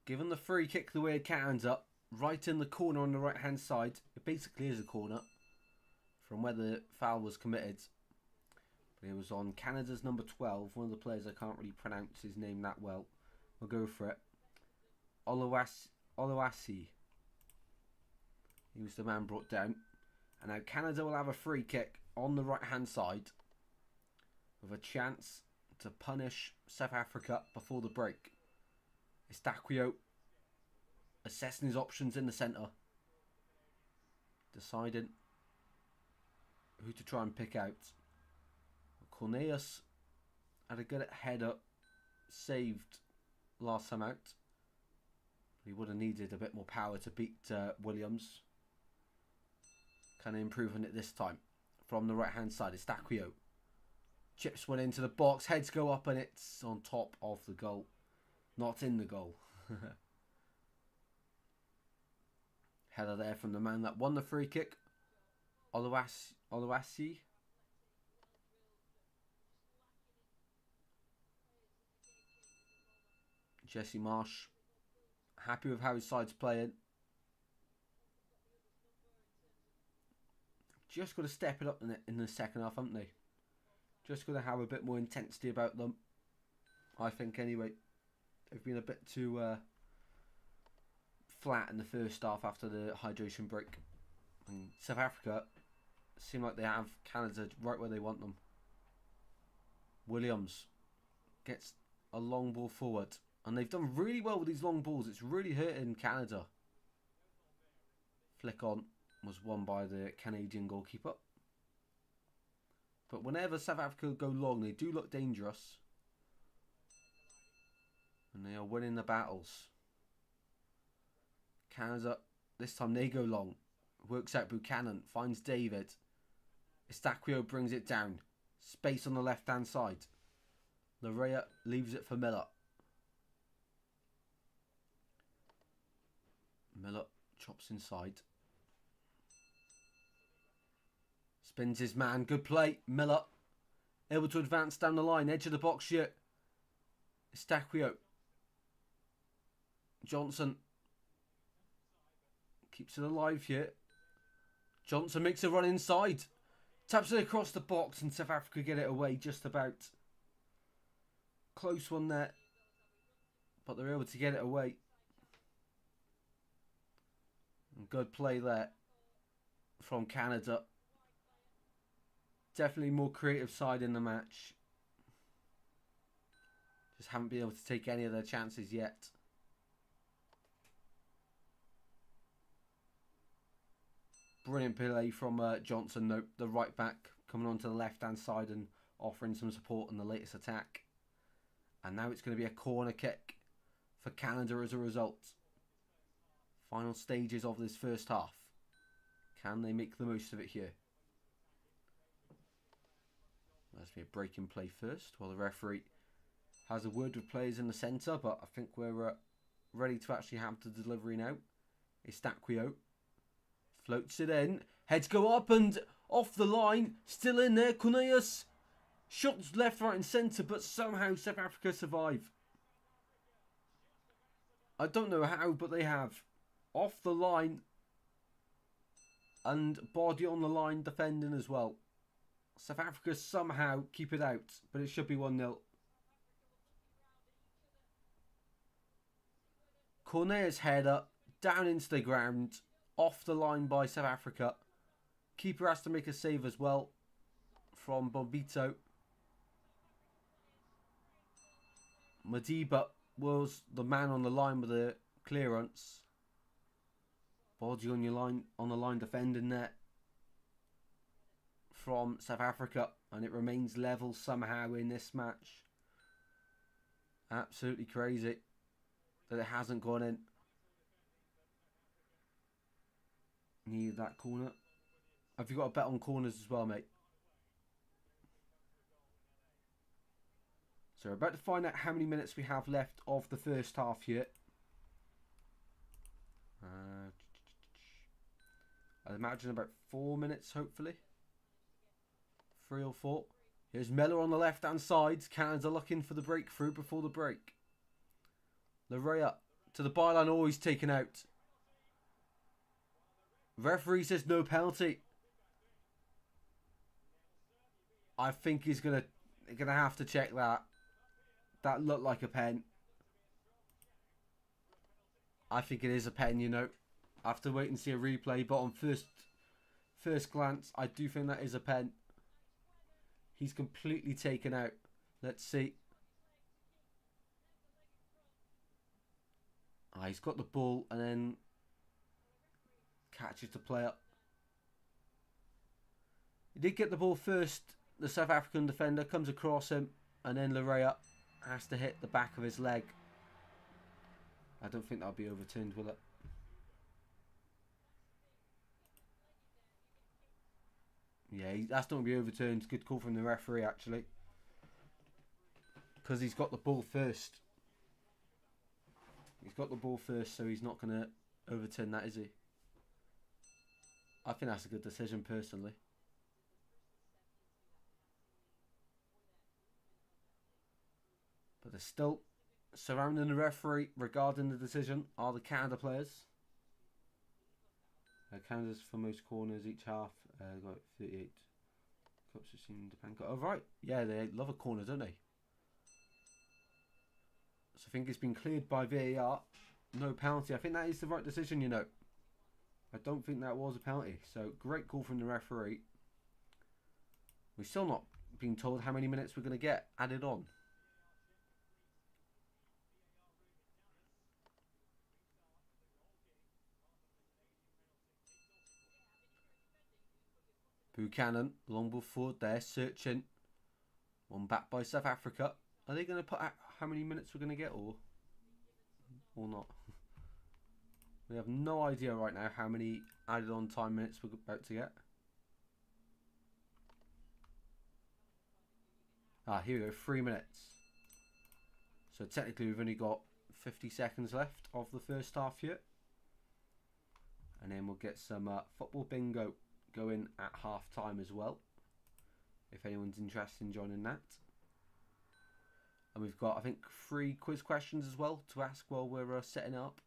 given the free kick the way it cans up, right in the corner on the right-hand side. It basically is a corner from where the foul was committed. But it was on Canada's number 12. One of the players, I can't really pronounce his name that well. We'll go for it. Oluwasi. He was the man brought down. And now Canada will have a free kick on the right-hand side with a chance to punish South Africa before the break. Estaquio assessing his options in the centre. Deciding who to try and pick out. Cornelius Had a good header. Saved last time out. He would have needed a bit more power to beat Williams. Kind of improving it this time. From the right hand side, it's Estaquio. Chips one into the box. Heads go up and it's on top of the goal. Not in the goal. Header there from the man that won the free kick. Oluwasi. Jesse Marsh. Happy with how his side's playing. Just got to step it up in the second half, haven't they? Just got to have a bit more intensity about them. I think anyway. They've been a bit too flat in the first half after the hydration break. And South Africa seem like they have Canada right where they want them. Williams gets a long ball forward. And they've done really well with these long balls. It's really hurting Canada. Flick on was won by the Canadian goalkeeper. But whenever South Africa go long, they do look dangerous. And they are winning the battles. Canada, this time they go long. Works out Buchanan, finds David. Estaquio brings it down. Space on the left-hand side. Larea leaves it for Miller. Miller chops inside. Spins his man. Good play. Miller able to advance down the line. Edge of the box shit. Estaquio. Johnson keeps it alive here. Johnson makes a run inside. Taps it across the box and South Africa get it away just about. Close one there. But they're able to get it away. Good play there from Canada. Definitely more creative side in the match. Just haven't been able to take any of their chances yet. Brilliant play from Johnson, though, the right back, coming onto the left-hand side and offering some support in the latest attack. And now it's going to be a corner kick for Canada as a result. Final stages of this first half. Can they make the most of it here? Let's be a break in play first while the referee has a word with players in the centre, but I think we're ready to actually have the delivery now. Estaquio floats it in. Heads go up and off the line. Still in there. Cornelius. Shots left, right and centre, but somehow South Africa survive. I don't know how, but they have. Off the line and body on the line defending as well. South Africa somehow keep it out, but it should be 1-0. Cornea's header down into the ground, off the line by South Africa. Keeper has to make a save as well from Bombito. Madiba was the man on the line with the clearance. Body on the line defending there from South Africa, and it remains level somehow in this match. Absolutely crazy that it hasn't gone in. Needed that corner. Have you got a bet on corners as well, mate? So we're about to find out how many minutes we have left of the first half here. I'd imagine about 4 minutes, hopefully. 3 or 4. Here's Miller on the left-hand side. Canada looking for the breakthrough before the break. Larea to the byline, always taken out. Referee says no penalty. I think he's gonna have to check that. That looked like a pen. I think it is a pen, you know. I have to wait and see a replay, but on first glance, I do think that is a pen. He's completely taken out. Let's see. He's got the ball and then catches the player. He did get the ball first. The South African defender comes across him. And then Larea has to hit the back of his leg. I don't think that'll be overturned, will it? Yeah, that's not going to be overturned. Good call from the referee, actually. Because he's got the ball first. He's got the ball first, so he's not going to overturn that, is he? I think that's a good decision, personally. But they're still surrounding the referee regarding the decision are the Canada players. Canada's for most corners each half. Got 38. Cups have seen Japan. Oh, right. Yeah, they love a corner, don't they? So I think it's been cleared by VAR. No penalty. I think that is the right decision, you know. I don't think that was a penalty. So great call from the referee. We're still not being told how many minutes we're going to get added on. Buchanan, long ball forward there, searching. One back by South Africa. Are they going to put out how many minutes we're going to get, or not? We have no idea right now how many added on time minutes we're about to get. Here we go, 3 minutes. So technically we've only got 50 seconds left of the first half here. And then we'll get some football bingo going at half time as well, if anyone's interested in joining that. And we've got, I think, 3 quiz questions as well to ask while we're setting up.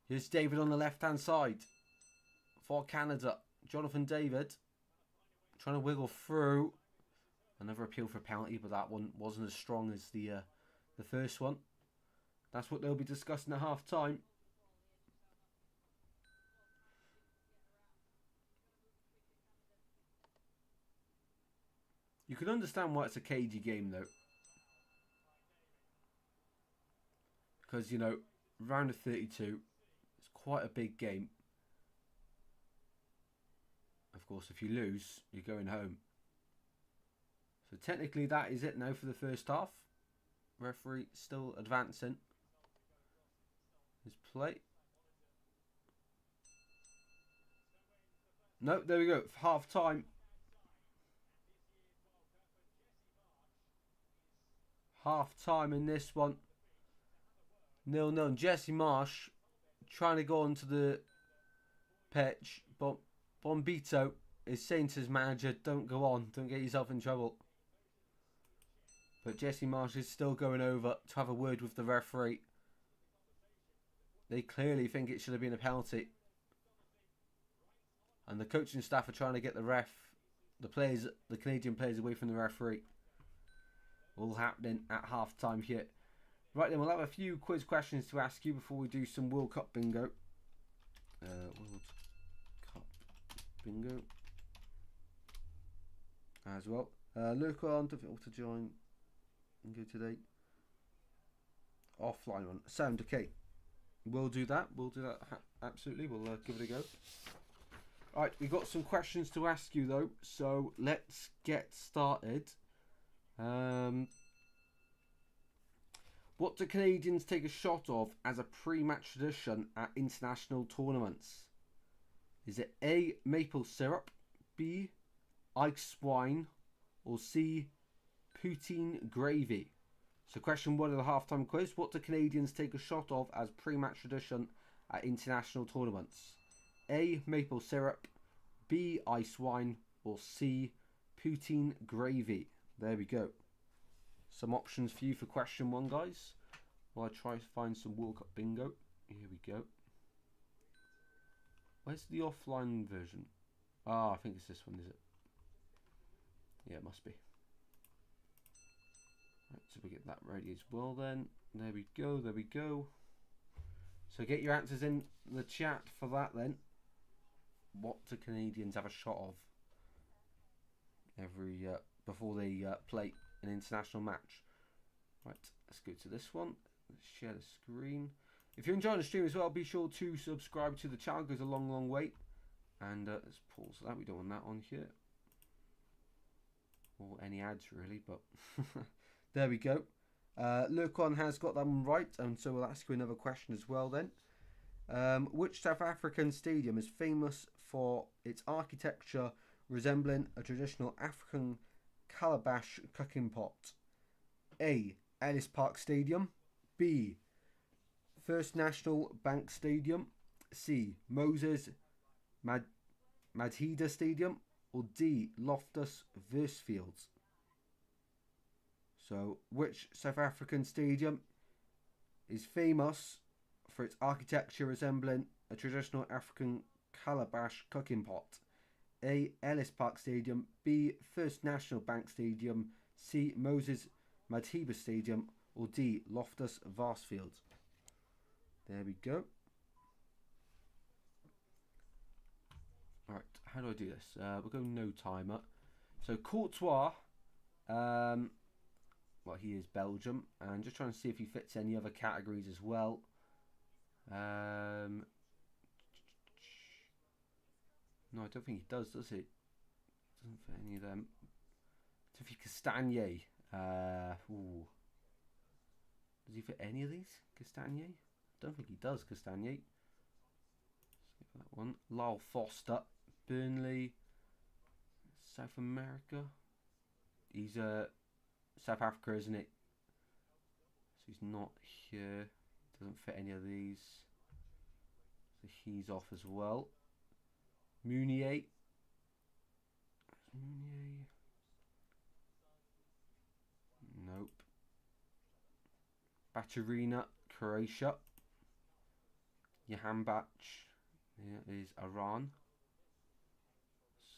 Here's David on the left hand side for Canada. Jonathan David trying to wiggle through. Another appeal for a penalty, but that one wasn't as strong as the first one. That's what they'll be discussing at half time. You can understand why it's a cagey game, though. Because, you know, round of 32, it's quite a big game. Of course, if you lose, you're going home. So technically that is it now for the first half. Referee still advancing his play. No, there we go. Half time. Half time in this one. 0-0. Jesse Marsh trying to go onto the pitch, but Bombito is saying to his manager, don't go on, don't get yourself in trouble. But Jesse Marsh is still going over to have a word with the referee. They clearly think it should have been a penalty. And the coaching staff are trying to get the Canadian players away from the referee. All happening at half time here. Right then, we'll have a few quiz questions to ask you before we do some World Cup bingo. World Cup bingo. As well. Luca, difficult to join. Bingo today. Offline one. Sound okay. We'll do that. Absolutely. We'll give it a go. Alright, we've got some questions to ask you though. So let's get started. What do Canadians take a shot of as a pre-match tradition at international tournaments? Is it A, maple syrup, B, ice wine, or C, poutine gravy? So question 1 of the halftime quiz. What do Canadians take a shot of as pre-match tradition at international tournaments? A, maple syrup, B, ice wine, or C, poutine gravy? There we go. Some options for you for question 1, guys. While I try to find some World Cup bingo. Here we go. Where's the offline version? I think it's this one, is it? Yeah, it must be. Right, so we get that ready as well then. There we go. So get your answers in the chat for that then. What do Canadians have a shot of every before they play an international match? Right, let's go to this one. Let's share the screen. If you're enjoying the stream as well, be sure to subscribe to the channel. It goes a long way. And let's pause that. We don't want that on here. or any ads really, but there we go. Lurkon has got that one right, and so we'll ask you another question as well then. Which South African stadium is famous for its architecture resembling a traditional African calabash cooking pot? A. Ellis Park Stadium. B. First National Bank Stadium. C. Moses Madhida Stadium. Or D. Loftus Versfields. So, which South African stadium is famous for its architecture resembling a traditional African calabash cooking pot? A. Ellis Park Stadium. B. First National Bank Stadium. C. Moses Madheba Stadium. Or D. Loftus Versfield. There we go. Alright, how do I do this? We'll go no timer. So Courtois, well, he is Belgium, and just trying to see if he fits any other categories as well. No, I don't think he does he? Doesn't fit any of them. Tiffy Castagnier. Ooh. Does he fit any of these? Castagnier? Don't think he does, Castagnier. Skip that one. Lyle Foster. Burnley. South America. He's South Africa, isn't it? So he's not here. Doesn't fit any of these. So he's off as well. Mounier. Mounier. Nope. Baturina, Croatia. Jahanbac is Iran.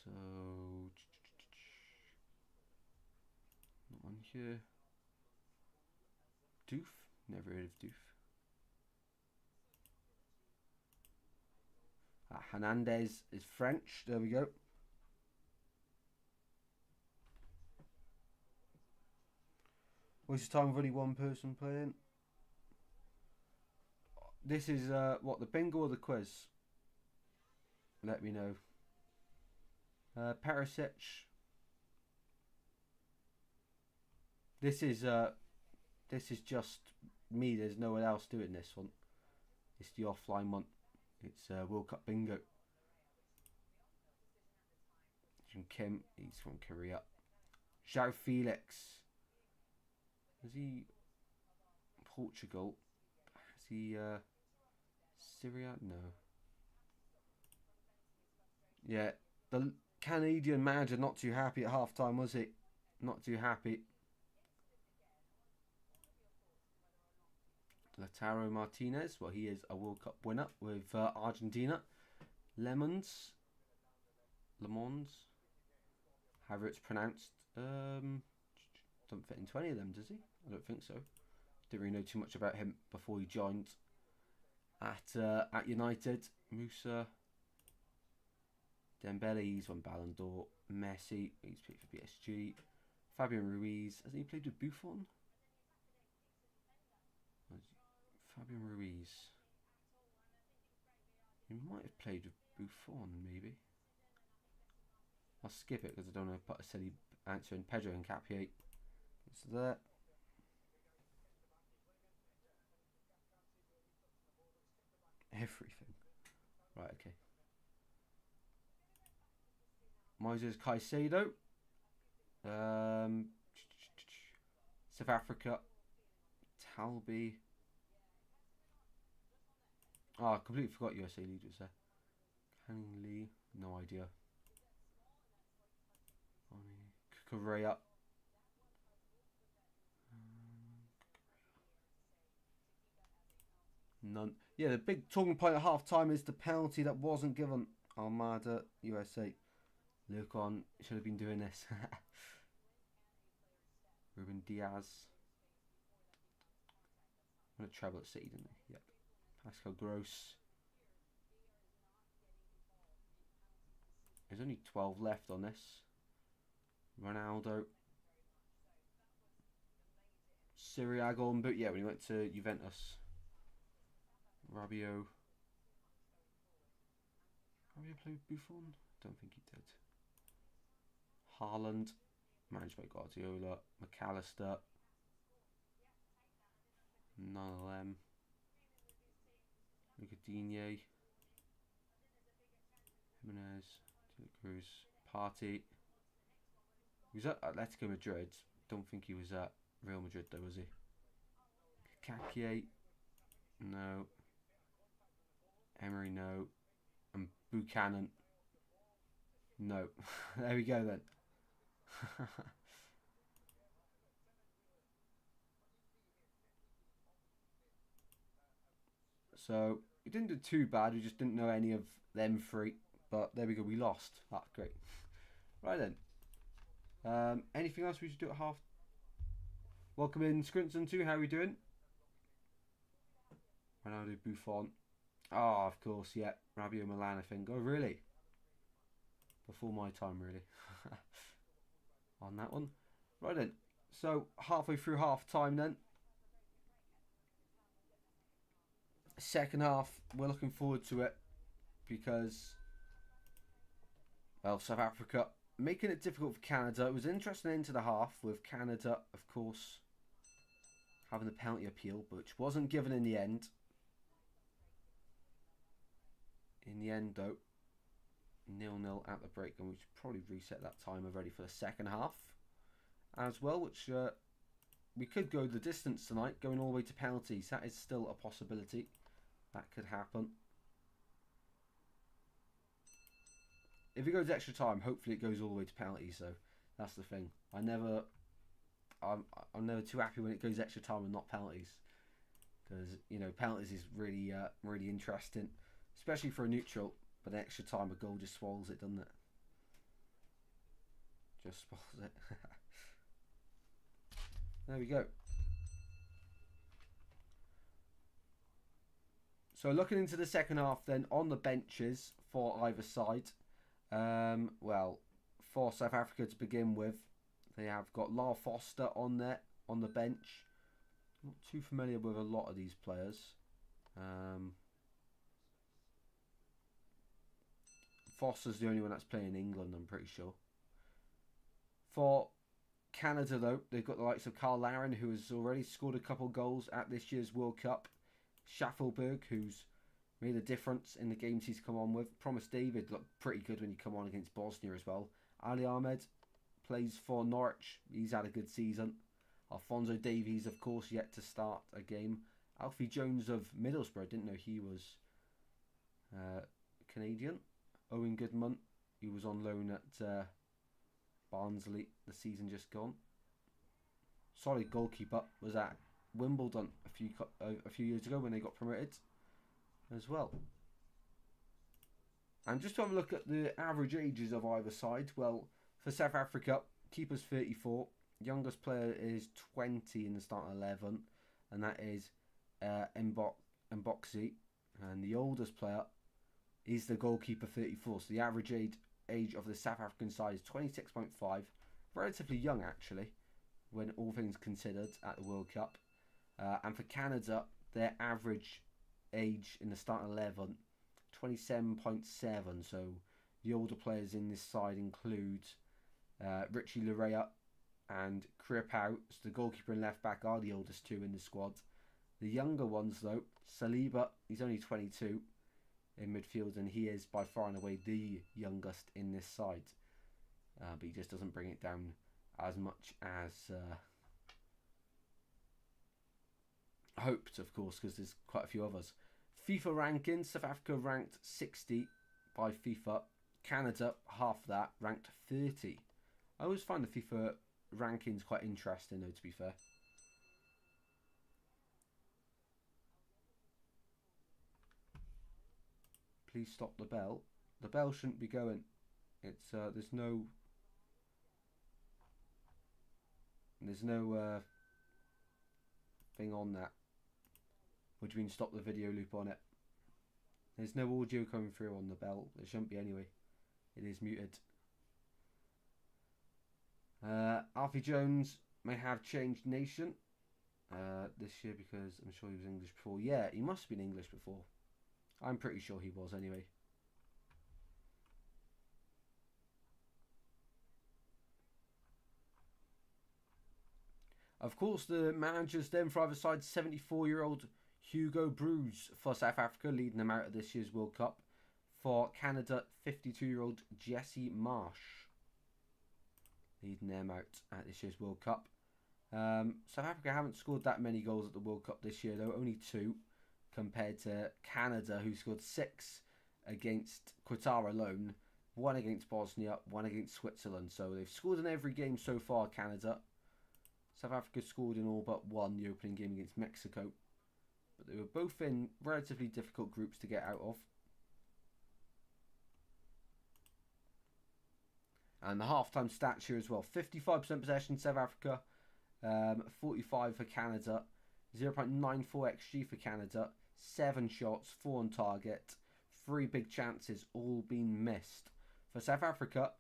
So not on here. Doof, never heard of Doof. Hernandez is French. There we go. What's the time with only one person playing? This is what, the bingo or the quiz? Let me know. Perisic. This is just me. There's no one else doing this one. It's the offline one. It's World Cup bingo. Jim Kim, he's from Korea. João Felix. Is he Portugal? Is he Syria? No. Yeah, the Canadian manager not too happy at half time, was he? Not too happy. Lautaro Martinez, well, he is a World Cup winner with Argentina. Lemons, however it's pronounced. Don't fit into any of them, does he? I don't think so. Didn't really know too much about him before he joined at United. Musa, Dembele, he's won Ballon d'Or. Messi, he's played for PSG. Fabian Ruiz, hasn't he played with Buffon? Fabian Ruiz. He might have played with Buffon, maybe. I'll skip it because I don't want to put a silly answer in. Pedro and Capier. It's there. Everything. Right, okay. Moises Caicedo. South Africa. Talby. Oh, I completely forgot USA leader was there. Canning Lee. No idea. Correa. None. Yeah, the big talking point at half time is the penalty that wasn't given. Almada, USA. Look on, should have been doing this. Ruben Diaz. I'm going to travel at City, didn't he? Yep. Pascal Gross. There's only 12 left on this. Ronaldo. Siriagon, but yeah, when he went to Juventus. Rabiot. Rabiot played Buffon? Don't think he did. Haaland. managed by Guardiola. McAllister. None of them. Lucadinho. Jimenez. Cruz. Partey. He was at Atletico Madrid. Don't think he was at Real Madrid though, was he? Capier. No. Emery, no. And Buchanan. No. There we go then. So we didn't do too bad. We just didn't know any of them three. But there we go. We lost. Ah, great. Right then. Anything else we should do at half? Welcome in, Scrinton 2. How are we doing? Ronaldo, Buffon. Oh, of course, yeah. Rabiot, Milan, I think. Oh, really? Before my time, really. On that one. Right then. So, halfway through half time then. Second half, we're looking forward to it. Because, well, South Africa making it difficult for Canada. It was interesting into the half with Canada, of course, having the penalty appeal, which wasn't given in the end. In the end, though, 0-0 at the break, and we should probably reset that timer ready for the second half as well, which we could go the distance tonight, going all the way to penalties. That is still a possibility. That could happen. If it goes extra time, hopefully it goes all the way to penalties. So that's the thing. I'm never too happy when it goes extra time and not penalties, because you know penalties is really really interesting, especially for a neutral. But extra time, a goal just swallows it, doesn't it? Just swallows it. There we go. So looking into the second half then, on the benches for either side. Well, for South Africa to begin with, they have got Lar Foster on there, on the bench. Not too familiar with a lot of these players. Foster's the only one that's playing in England, I'm pretty sure. For Canada, though, they've got the likes of Carl Laren, who has already scored a couple goals at this year's World Cup. Schaffelberg, who's made a difference in the games he's come on with. Promise David looked pretty good when he come on against Bosnia as well. Ali Ahmed plays for Norwich. He's had a good season. Alphonso Davies, of course, yet to start a game. Alfie Jones of Middlesbrough, didn't know he was Canadian. Owen Goodman, he was on loan at Barnsley the season just gone. Solid goalkeeper, was at Wimbledon a few years ago when they got promoted as well. And just to have a look at the average ages of either side. Well, for South Africa, keeper's 34. Youngest player is 20 in the starting 11, and that is Mboksi. And the oldest player is the goalkeeper, 34. So the average age of the South African side is 26.5. Relatively young, actually, when all things considered at the World Cup. And for Canada, their average age in the starting 11, 27.7. So the older players in this side include Richie Larea and Kriapau. So the goalkeeper and left back are the oldest two in the squad. The younger ones, though, Saliba, he's only 22 in midfield, and he is by far and away the youngest in this side. But he just doesn't bring it down as much as hoped, of course, because there's quite a few others. FIFA rankings, South Africa ranked 60 by FIFA. Canada, half that, ranked 30. I always find the FIFA rankings quite interesting, though, to be fair. Please stop the bell. The bell shouldn't be going. It's there's no thing on that. What do you mean stop the video loop on it? There's no audio coming through on the bell. There shouldn't be anyway. It is muted. Alfie Jones may have changed nation this year, because I'm sure he was English before. Yeah, he must have been English before. I'm pretty sure he was anyway. Of course, the managers then for either side, 74-year-old Hugo Broos for South Africa, leading them out of this year's World Cup. For Canada, 52-year-old Jesse Marsh, leading them out at this year's World Cup. South Africa haven't scored that many goals at the World Cup this year, though, only 2, compared to Canada, who scored 6 against Qatar alone, 1 against Bosnia, 1 against Switzerland. So they've scored in every game so far, Canada. South Africa scored in all but 1, the opening game against Mexico. But they were both in relatively difficult groups to get out of. And the halftime stats here as well. 55% possession, South Africa. 45 for Canada. 0.94 XG for Canada. 7 shots, 4 on target. 3 big chances, all been missed. For South Africa,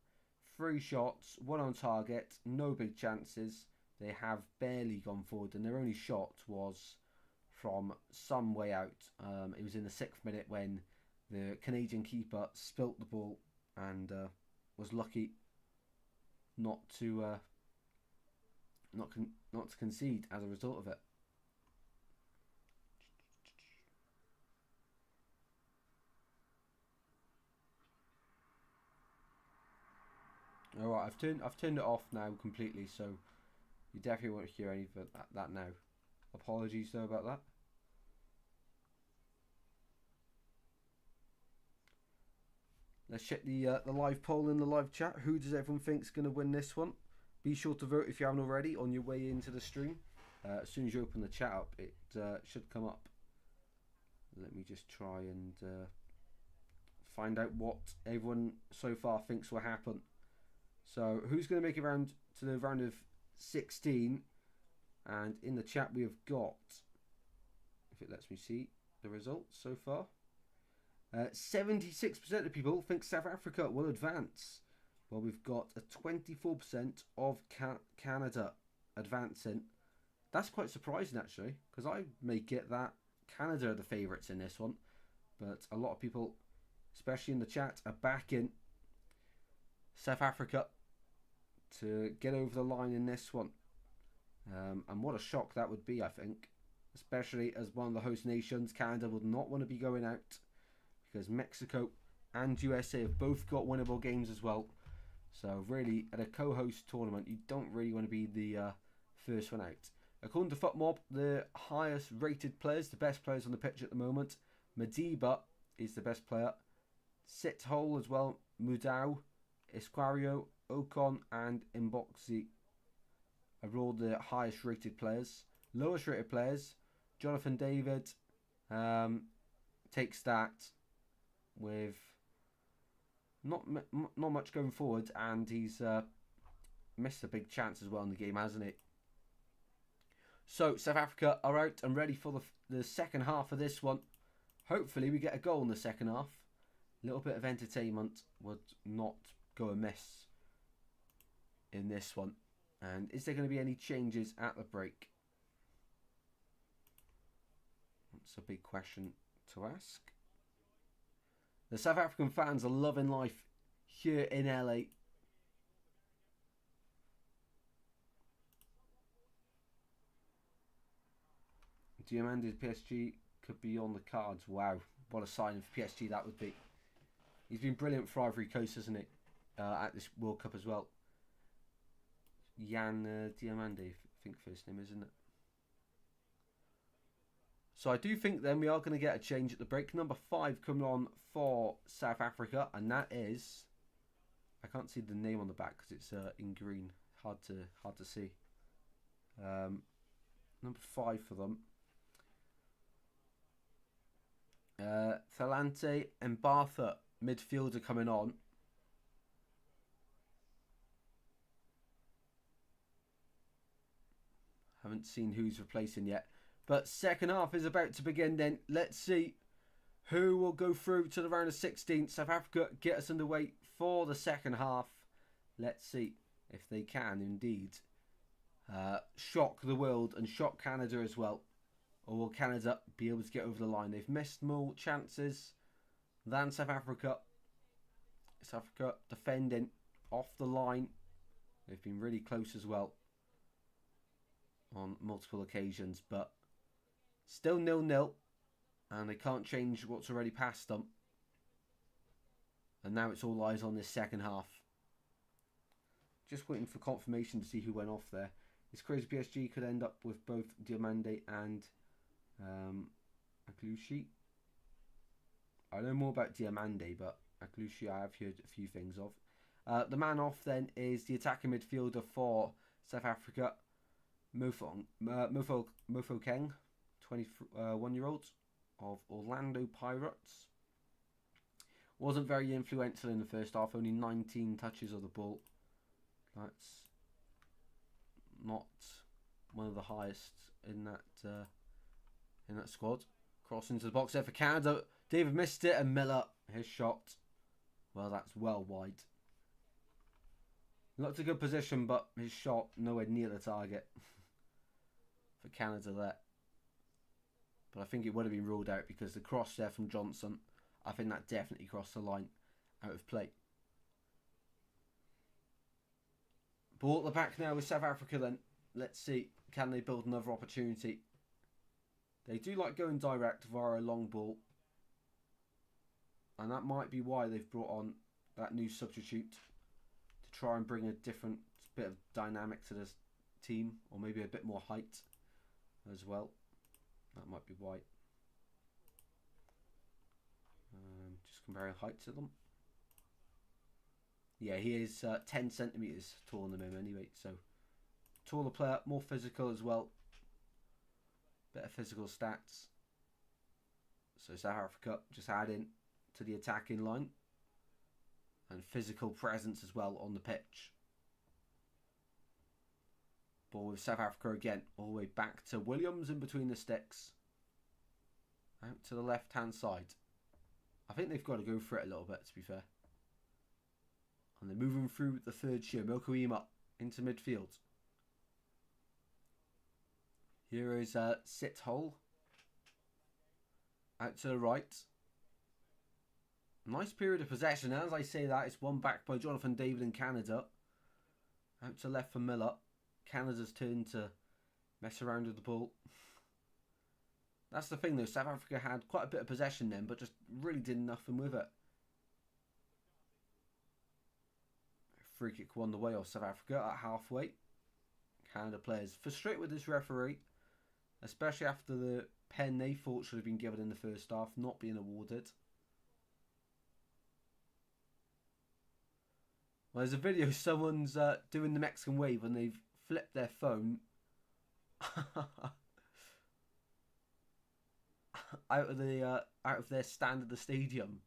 3 shots, 1 on target. No big chances. They have barely gone forward, and their only shot was from some way out. It was in the 6th minute when the Canadian keeper spilt the ball and was lucky not to concede as a result of it. All right, I've turned it off now completely, so you definitely won't hear any of that now. Apologies though about that. Let's check the live poll in the live chat. Who does everyone think is going to win this one? Be sure to vote if you haven't already on your way into the stream. As soon as you open the chat up, it should come up. Let me just try and find out what everyone so far thinks will happen. So who's going to make it round to the round of 16? And in the chat we have got, if it lets me see the results so far, 76% of people think South Africa will advance. Well, we've got a 24% of Canada advancing. That's quite surprising actually, because I make it that Canada are the favourites in this one. But a lot of people, especially in the chat, are backing South Africa to get over the line in this one. And what a shock that would be, I think. Especially as one of the host nations, Canada would not want to be going out, because Mexico and USA have both got winnable games as well. So really, at a co-host tournament, you don't really want to be the first one out. According to FootMob, the highest rated players, the best players on the pitch at the moment, Madiba is the best player. Sithole as well, Mudau, Esquario, Ocon and Mboxi are all the highest rated players. Lowest rated players, Jonathan David takes that with not much going forward, and he's missed a big chance as well in the game, hasn't he? So South Africa are out and ready for the second half of this one. Hopefully we get a goal in the second half. A little bit of entertainment would not go amiss in this one. And is there going to be any changes at the break? That's a big question to ask. The South African fans are loving life here in LA. Diamandi's PSG could be on the cards. Wow, what a signing for PSG that would be. He's been brilliant for Ivory Coast, hasn't he? At this World Cup as well. Jan Diamandi, I think first name, isn't it? So I do think then we are going to get a change at the break. Number 5 coming on for South Africa, and that is, I can't see the name on the back because it's in green. Hard to see. Number 5 for them. Thalante and Bartha, midfielder, coming on. Haven't seen who's replacing yet. But second half is about to begin then. Let's see who will go through to the round of 16. South Africa get us underway for the second half. Let's see if they can indeed shock the world and shock Canada as well. Or will Canada be able to get over the line? They've missed more chances than South Africa. South Africa defending off the line. They've been really close as well. on multiple occasions, but still 0-0, and they can't change what's already past them. And now it's all eyes on this second half. Just waiting for confirmation to see who went off there. It's crazy PSG could end up with both Diomande and Aklushi. I know more about Diomande, but Aklushi I have heard a few things of. The man off then is the attacking midfielder for South Africa, Mofo Keng, 21-year-old of Orlando Pirates. Wasn't very influential in the first half, only 19 touches of the ball. That's not one of the highest in that squad. Cross into the box there for Canada. David missed it, and Miller, his shot. Well, that's well wide. Looked a good position, but his shot nowhere near the target for Canada there. But I think it would have been ruled out because the cross there from Johnson, I think that definitely crossed the line out of play. Ball at the back now with South Africa then. Let's see, can they build another opportunity? They do like going direct via a long ball. And that might be why they've brought on that new substitute to try and bring a different bit of dynamic to this team, or maybe a bit more height as well. That might be why. Just comparing height to them. Yeah, he is 10 centimetres taller than him anyway, so taller player, more physical as well. Better physical stats. So South Africa just adding to the attacking line. And physical presence as well on the pitch. Ball with South Africa again, all the way back to Williams in between the sticks. Out to the left-hand side. I think they've got to go for it a little bit, to be fair. And they're moving through the third tier. Mokoima into midfield. Here is Sit Hole. Out to the right. Nice period of possession. As I say that, it's won back by Jonathan David in Canada. Out to left for Miller. Canada's turn to mess around with the ball. That's the thing though, South Africa had quite a bit of possession then, but just really did nothing with it. Free kick won the way off South Africa at halfway. Canada players frustrated with this referee, especially after the pen they thought should have been given in the first half not being awarded. Well, there's a video of someone's doing the Mexican wave and they've flipped their phone out of their stand at the stadium.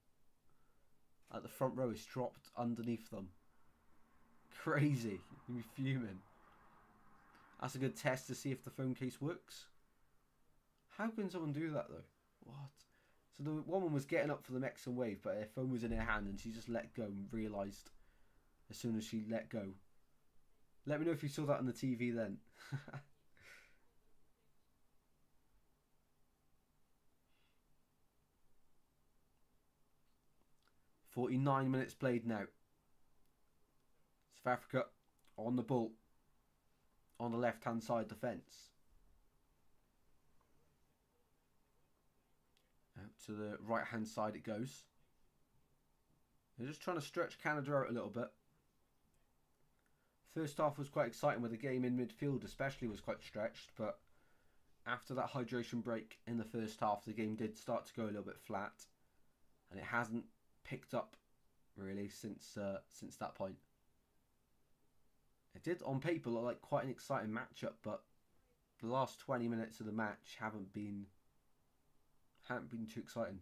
At the front row, it's dropped underneath them. Crazy. You'd be fuming. That's a good test to see if the phone case works. How can someone do that though? What? So the woman was getting up for the Mexican wave, but her phone was in her hand and she just let go and realised as soon as she let go. Let me know if you saw that on the TV then. 49 minutes played now. South Africa on the ball. On the left-hand side defence. Out to the right-hand side it goes. They're just trying to stretch Canada out a little bit. First half was quite exciting with the game in midfield especially was quite stretched, but after that hydration break in the first half the game did start to go a little bit flat, and it hasn't picked up really since that point. It did on paper look like quite an exciting matchup, but the last 20 minutes of the match haven't been too exciting.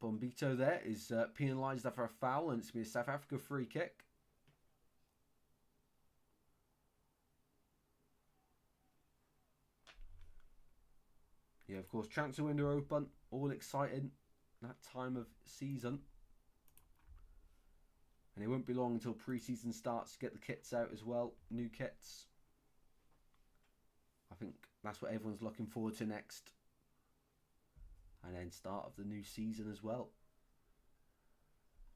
Bombito there is penalised after a foul, and it's going to be a South Africa free kick. Yeah, of course, transfer window open, all exciting that time of season. And it won't be long until pre-season starts to get the kits out as well, new kits. I think that's what everyone's looking forward to next. And then start of the new season as well.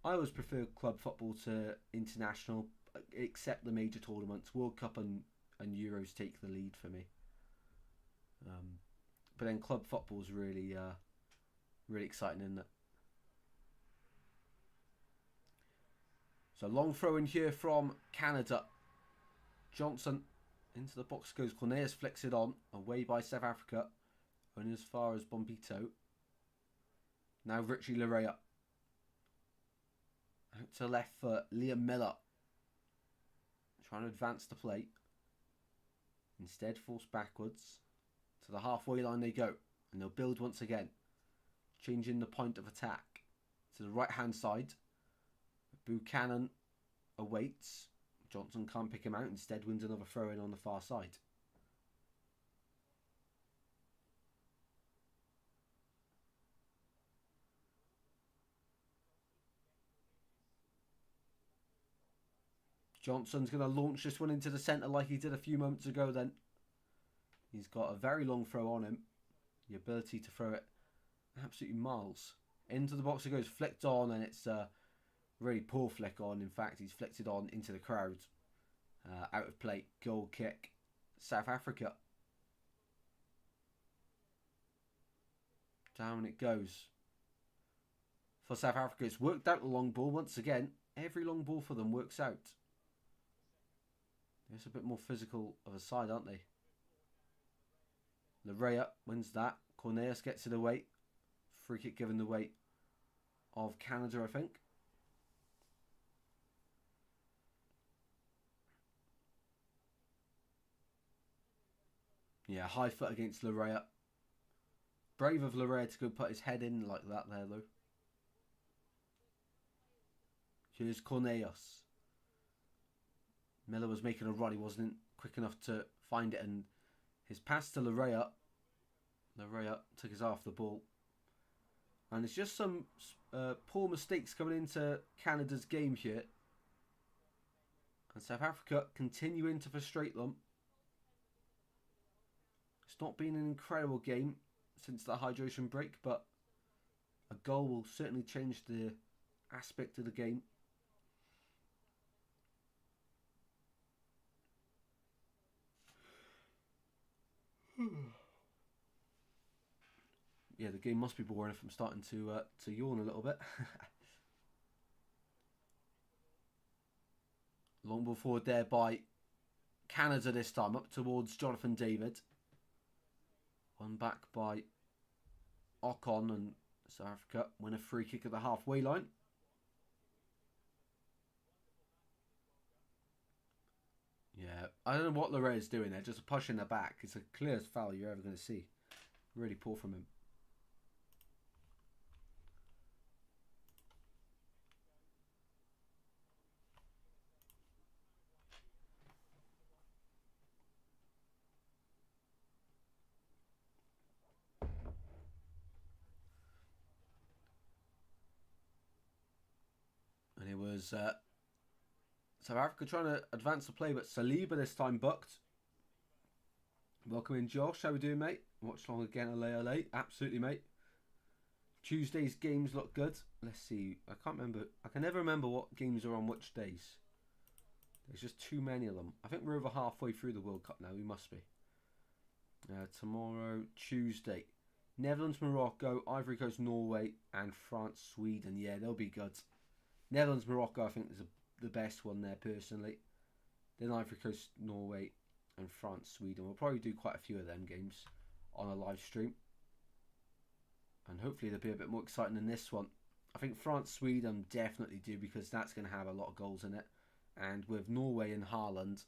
I always prefer club football to international, except the major tournaments. World Cup and Euros take the lead for me. But then club football's really really exciting, isn't it? So long throw in here from Canada. Johnson into the box goes. Cornelius flicks it on. Away by South Africa. Only as far as Bombito. Now Richie Larea. Out to left for Liam Miller. Trying to advance the play. Instead falls backwards. To the halfway line they go. And they'll build once again. Changing the point of attack. To the right hand side. Buchanan awaits. Johnson can't pick him out. Instead wins another throw in on the far side. Johnson's going to launch this one into the centre like he did a few moments ago then. He's got a very long throw on him. The ability to throw it absolutely miles. Into the box it goes, flicked on, and it's a really poor flick on. In fact, he's flicked it on into the crowd. Out of play, goal kick. South Africa. Down it goes. For South Africa, it's worked out the long ball once again. Every long ball for them works out. It's a bit more physical of a side, aren't they? Larea wins that. Cornelius gets it away. Free kick given the way of Canada, I think. Yeah, high foot against Larea. Brave of Larea to go put his head in like that there, though. Here's Cornelius. Miller was making a run. He wasn't quick enough to find it. And his pass to Larea. Larea took his eye off the ball. And it's just some poor mistakes coming into Canada's game here. And South Africa continuing to frustrate them. It's not been an incredible game since the hydration break, but a goal will certainly change the aspect of the game. Yeah, the game must be boring if I'm starting to yawn a little bit. Long ball forward there by Canada this time, up towards Jonathan David. One back by Ocon, and South Africa win a free kick at the halfway line. Yeah, I don't know what Larea is doing there, just pushing the back. It's the clearest foul you're ever going to see. Really poor from him. And it was South Africa trying to advance the play, but Saliba this time booked. Welcome in, Josh. How we doing, mate? Watchalong again, ole. Absolutely, mate. Tuesday's games look good. Let's see. I can't remember. I can never remember what games are on which days. There's just too many of them. I think we're over halfway through the World Cup now. We must be. Tomorrow, Tuesday. Netherlands, Morocco, Ivory Coast, Norway, and France, Sweden. Yeah, they'll be good. Netherlands, Morocco, I think is the best one there personally. Then Ivory Coast, Norway, and France, Sweden. We'll probably do quite a few of them games on a live stream. And hopefully they'll be a bit more exciting than this one. I think France, Sweden definitely do, because that's going to have a lot of goals in it. And with Norway and Haaland,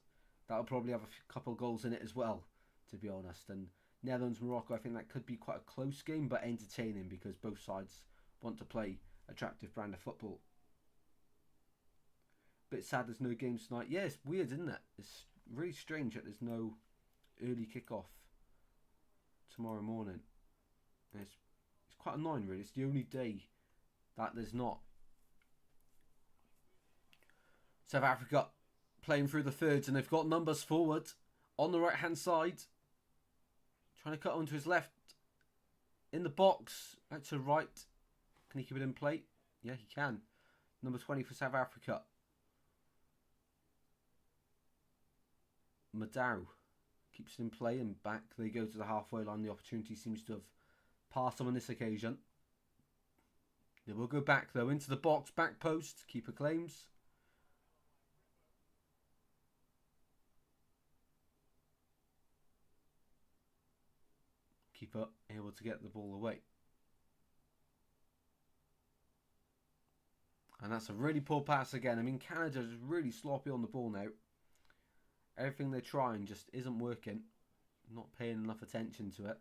that'll probably have a couple of goals in it as well, to be honest. And Netherlands, Morocco, I think that could be quite a close game, but entertaining, because both sides want to play attractive brand of football. Bit sad there's no games tonight. Yeah, it's weird, isn't it? It's really strange that there's no early kickoff tomorrow morning. And it's quite annoying, really. It's the only day that there's not. South Africa playing through the thirds, and they've got numbers forward on the right hand side. Trying to cut onto his left. In the box. Out to right. Can he keep it in play? Yeah, he can. Number 20 for South Africa. Madau keeps it in play, and back they go to the halfway line. The opportunity seems to have passed them on this occasion. They will go back though into the box, back post. Keeper claims. Keeper able to get the ball away. And that's a really poor pass again. I mean, Canada is really sloppy on the ball now. Everything they're trying just isn't working. Not paying enough attention to it.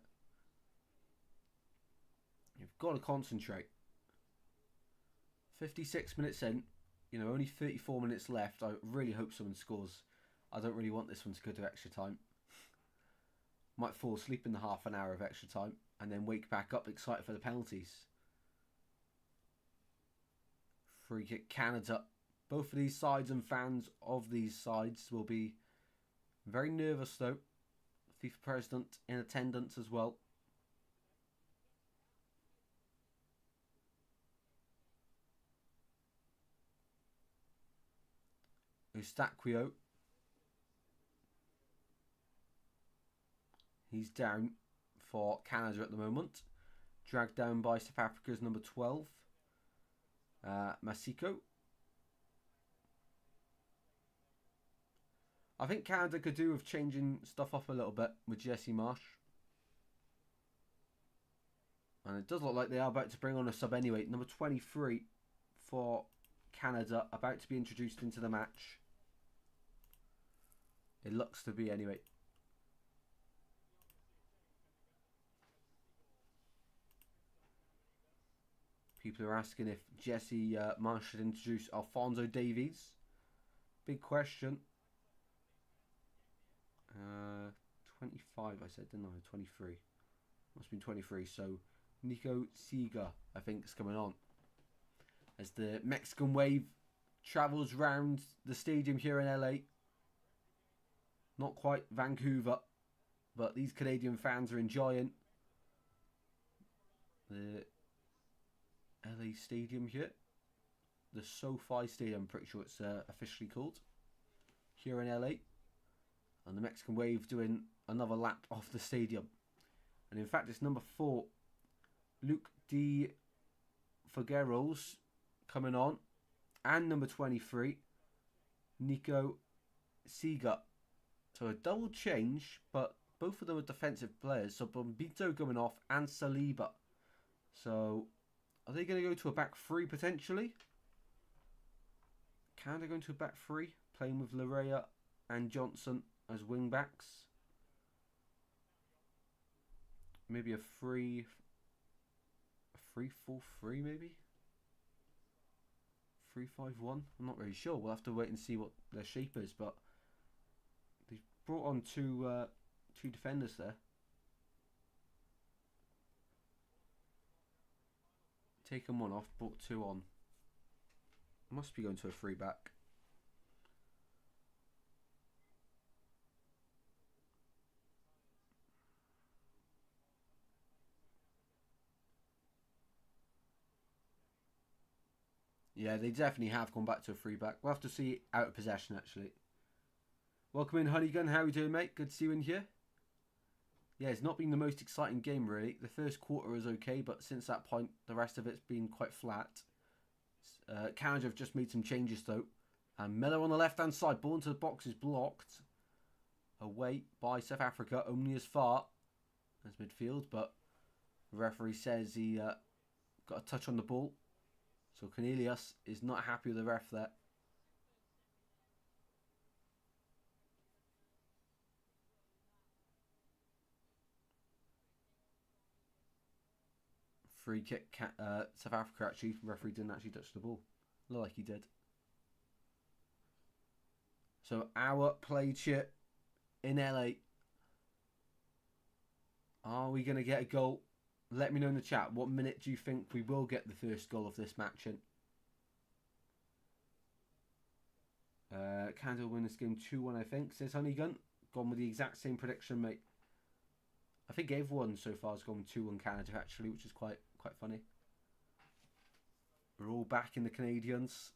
You've got to concentrate. 56 minutes in. You know, only 34 minutes left. I really hope someone scores. I don't really want this one to go to extra time. Might fall asleep in the half an hour of extra time and then wake back up excited for the penalties. Free kick Canada. Both of these sides and fans of these sides will be very nervous though. FIFA president in attendance as well. Eustachio. He's down for Canada at the moment. Dragged down by South Africa's number 12. Masiko. I think Canada could do with changing stuff up a little bit with Jesse Marsh. And it does look like they are about to bring on a sub anyway. Number 23 for Canada, about to be introduced into the match. It looks to be anyway. People are asking if Jesse Marsh should introduce Alphonso Davies. Big question. 25 I said, didn't I? 23. Must have been 23. So Nico Siga, I think, is coming on. As the Mexican wave travels round the stadium here in LA. Not quite Vancouver, but these Canadian fans are enjoying the LA Stadium here. The SoFi Stadium, I'm pretty sure it's officially called. Here in LA. And the Mexican wave doing another lap off the stadium. And in fact, it's number 4, Luke de Figueiredos, coming on. And number 23, Nico Siga. So a double change, but both of them are defensive players. So Bombito going off and Saliba. So are they going to go to a back 3 potentially? Canada going to a back 3, playing with Larea and Johnson as wing backs. Maybe a 3-4-3 maybe? 3-5-1? I'm not really sure. We'll have to wait and see what their shape is, but they've brought on two defenders there. Taken one off, brought 2 on. Must be going to a 3 back. Yeah, they definitely have gone back to a 3 back. We'll have to see out of possession actually. Welcome in, Honeygun. How are you doing, mate? Good to see you in here. Yeah, it's not been the most exciting game, really. The first quarter was okay, but since that point, the rest of it's been quite flat. Canada have just made some changes, though. And Miller on the left-hand side. Ball into the box is blocked. Away by South Africa, only as far as midfield, but the referee says he got a touch on the ball. So Cornelius is not happy with the ref there. Free kick, South Africa actually. The referee didn't actually touch the ball. Looked like he did. So our played shit in LA. Are we going to get a goal? Let me know in the chat. What minute do you think we will get the first goal of this match in? Canada will win this game 2-1, I think, says Honeygun. Gone with the exact same prediction, mate. I think everyone so far has gone 2-1 Canada, actually, which is quite funny. We're all back in the Canadians.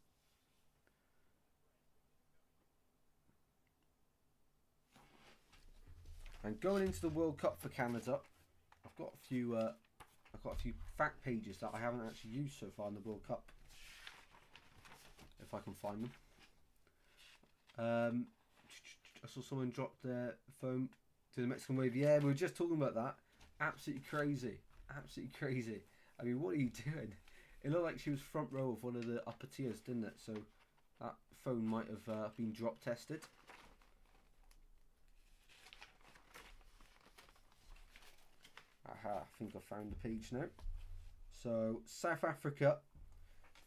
And going into the World Cup for Canada, I've got a few fact pages that I haven't actually used so far in the World Cup. If I can find them. I saw someone drop their phone to the Mexican wave. Yeah, we were just talking about that. Absolutely crazy. Absolutely crazy. I mean, what are you doing? It looked like she was front row of one of the upper tiers, didn't it? So that phone might have been drop tested. Aha, I think I found the page now. So South Africa,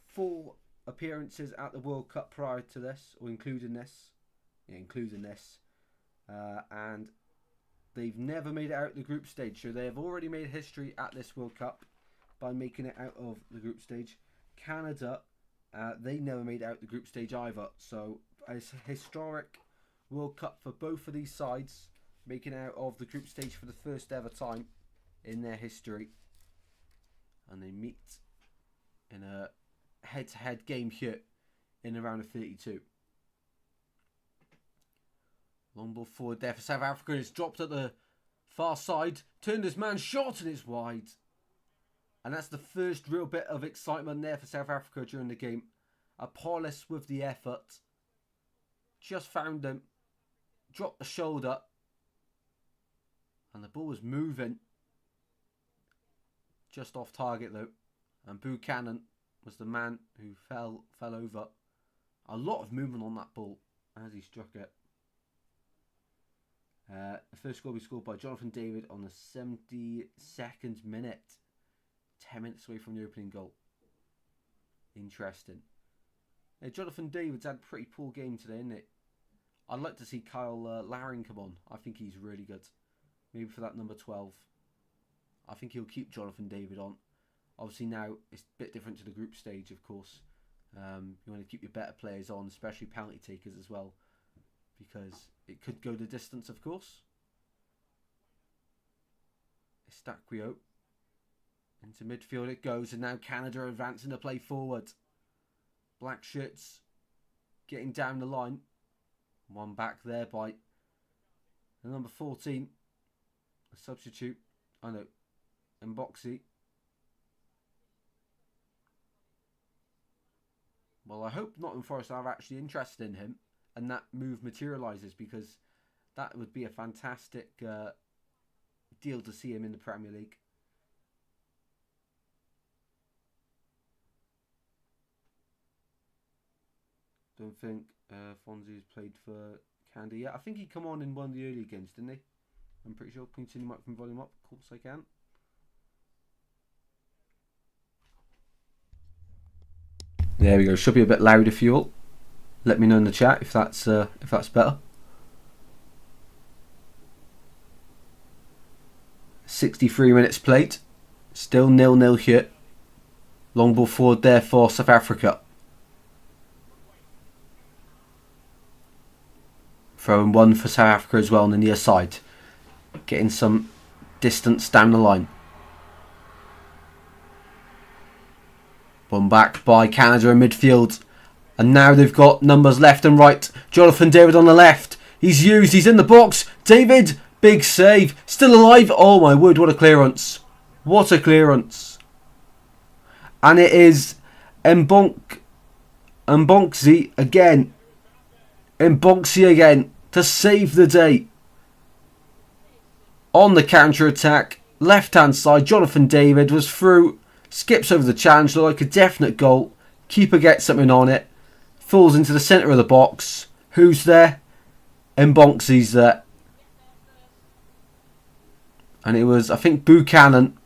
4 appearances at the World Cup prior to this, or including this. Yeah, including this. And they've never made it out the group stage. So they have already made history at this World Cup by making it out of the group stage. Canada, they never made it out the group stage either. So it's a historic World Cup for both of these sides, making it out of the group stage for the first ever time in their history. And they meet in a head-to-head game here in the round of 32. Long ball forward there for South Africa. It's dropped at the far side. Turned his man short and it's wide. And that's the first real bit of excitement there for South Africa during the game. Apollos with the effort. Just found him. Dropped the shoulder. And the ball was moving. Just off target though. And Buchanan was the man who fell over. A lot of movement on that ball as he struck it. The first goal was scored by Jonathan David on the 72nd minute. 10 minutes away from the opening goal. Interesting. Jonathan David's had a pretty poor game today, isn't it? I'd like to see Kyle Laring come on. I think he's really good. Maybe for that number 12. I think he'll keep Jonathan David on. Obviously now it's a bit different to the group stage, of course. You want to keep your better players on, especially penalty takers as well. Because it could go the distance, of course. Estaquio. Into midfield it goes, and now Canada advancing to play forward. Black shirts getting down the line. One back there by the number 14. A substitute. I know. Mboxi. Well, I hope Nottingham Forest are actually interested in him. And that move materialises, because that would be a fantastic deal to see him in the Premier League. Don't think Fonzie's played for Candy yet. I think he come on in one of the early games, didn't he? I'm pretty sure. Can you turn the microphone volume up? Of course I can. There we go. Should be a bit louder for you all. Let me know in the chat if that's better. 63 minutes played. Still 0-0 here. Long ball forward there for South Africa. Throwing one for South Africa as well on the near side. Getting some distance down the line. One back by Canada in midfield. And now they've got numbers left and right. Jonathan David on the left. He's in the box. David, big save. Still alive. Oh my word, what a clearance. What a clearance. And it is Mboxi again. Mboxi again to save the day. On the counter-attack. Left-hand side, Jonathan David was through. Skips over the challenge, looked like a definite goal. Keeper gets something on it. Falls into the centre of the box. Who's there? Mboxi's there. And it was, I think, Buchanan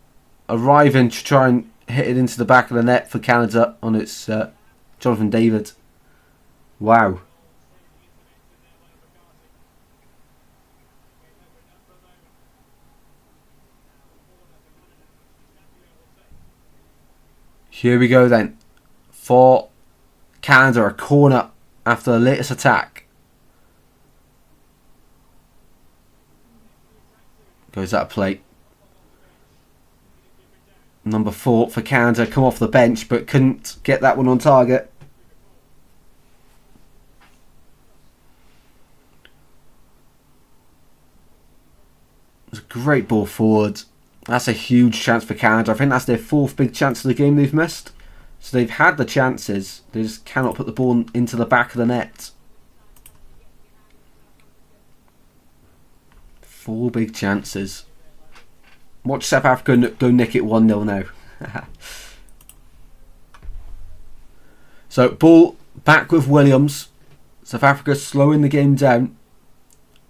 arriving to try and hit it into the back of the net for Canada on its Jonathan David. Wow. Here we go then. For Canada, a corner after the latest attack. Goes out of play. Number 4 for Canada, come off the bench, but couldn't get that one on target. It was a great ball forward. That's a huge chance for Canada. I think that's their 4th big chance of the game they've missed. So they've had the chances. They just cannot put the ball into the back of the net. 4 big chances. Watch South Africa go nick it 1-0 now. So ball back with Williams. South Africa slowing the game down.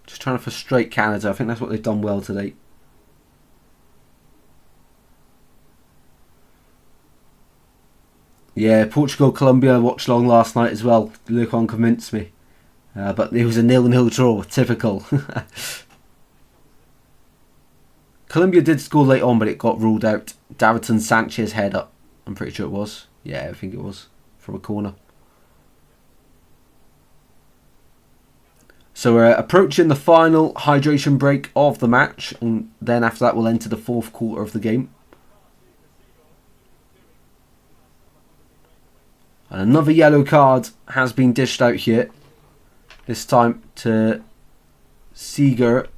Just trying to frustrate Canada. I think that's what they've done well today. Yeah, Portugal, Colombia, Watchalong last night as well. Lucon convinced me. But it was a 0-0 draw. Typical. Colombia did score late on, but it got ruled out. Davinson Sanchez header. I'm pretty sure it was. Yeah, I think it was. From a corner. So we're approaching the final hydration break of the match. And then after that we'll enter the 4th quarter of the game. And another yellow card has been dished out here. This time to Seeger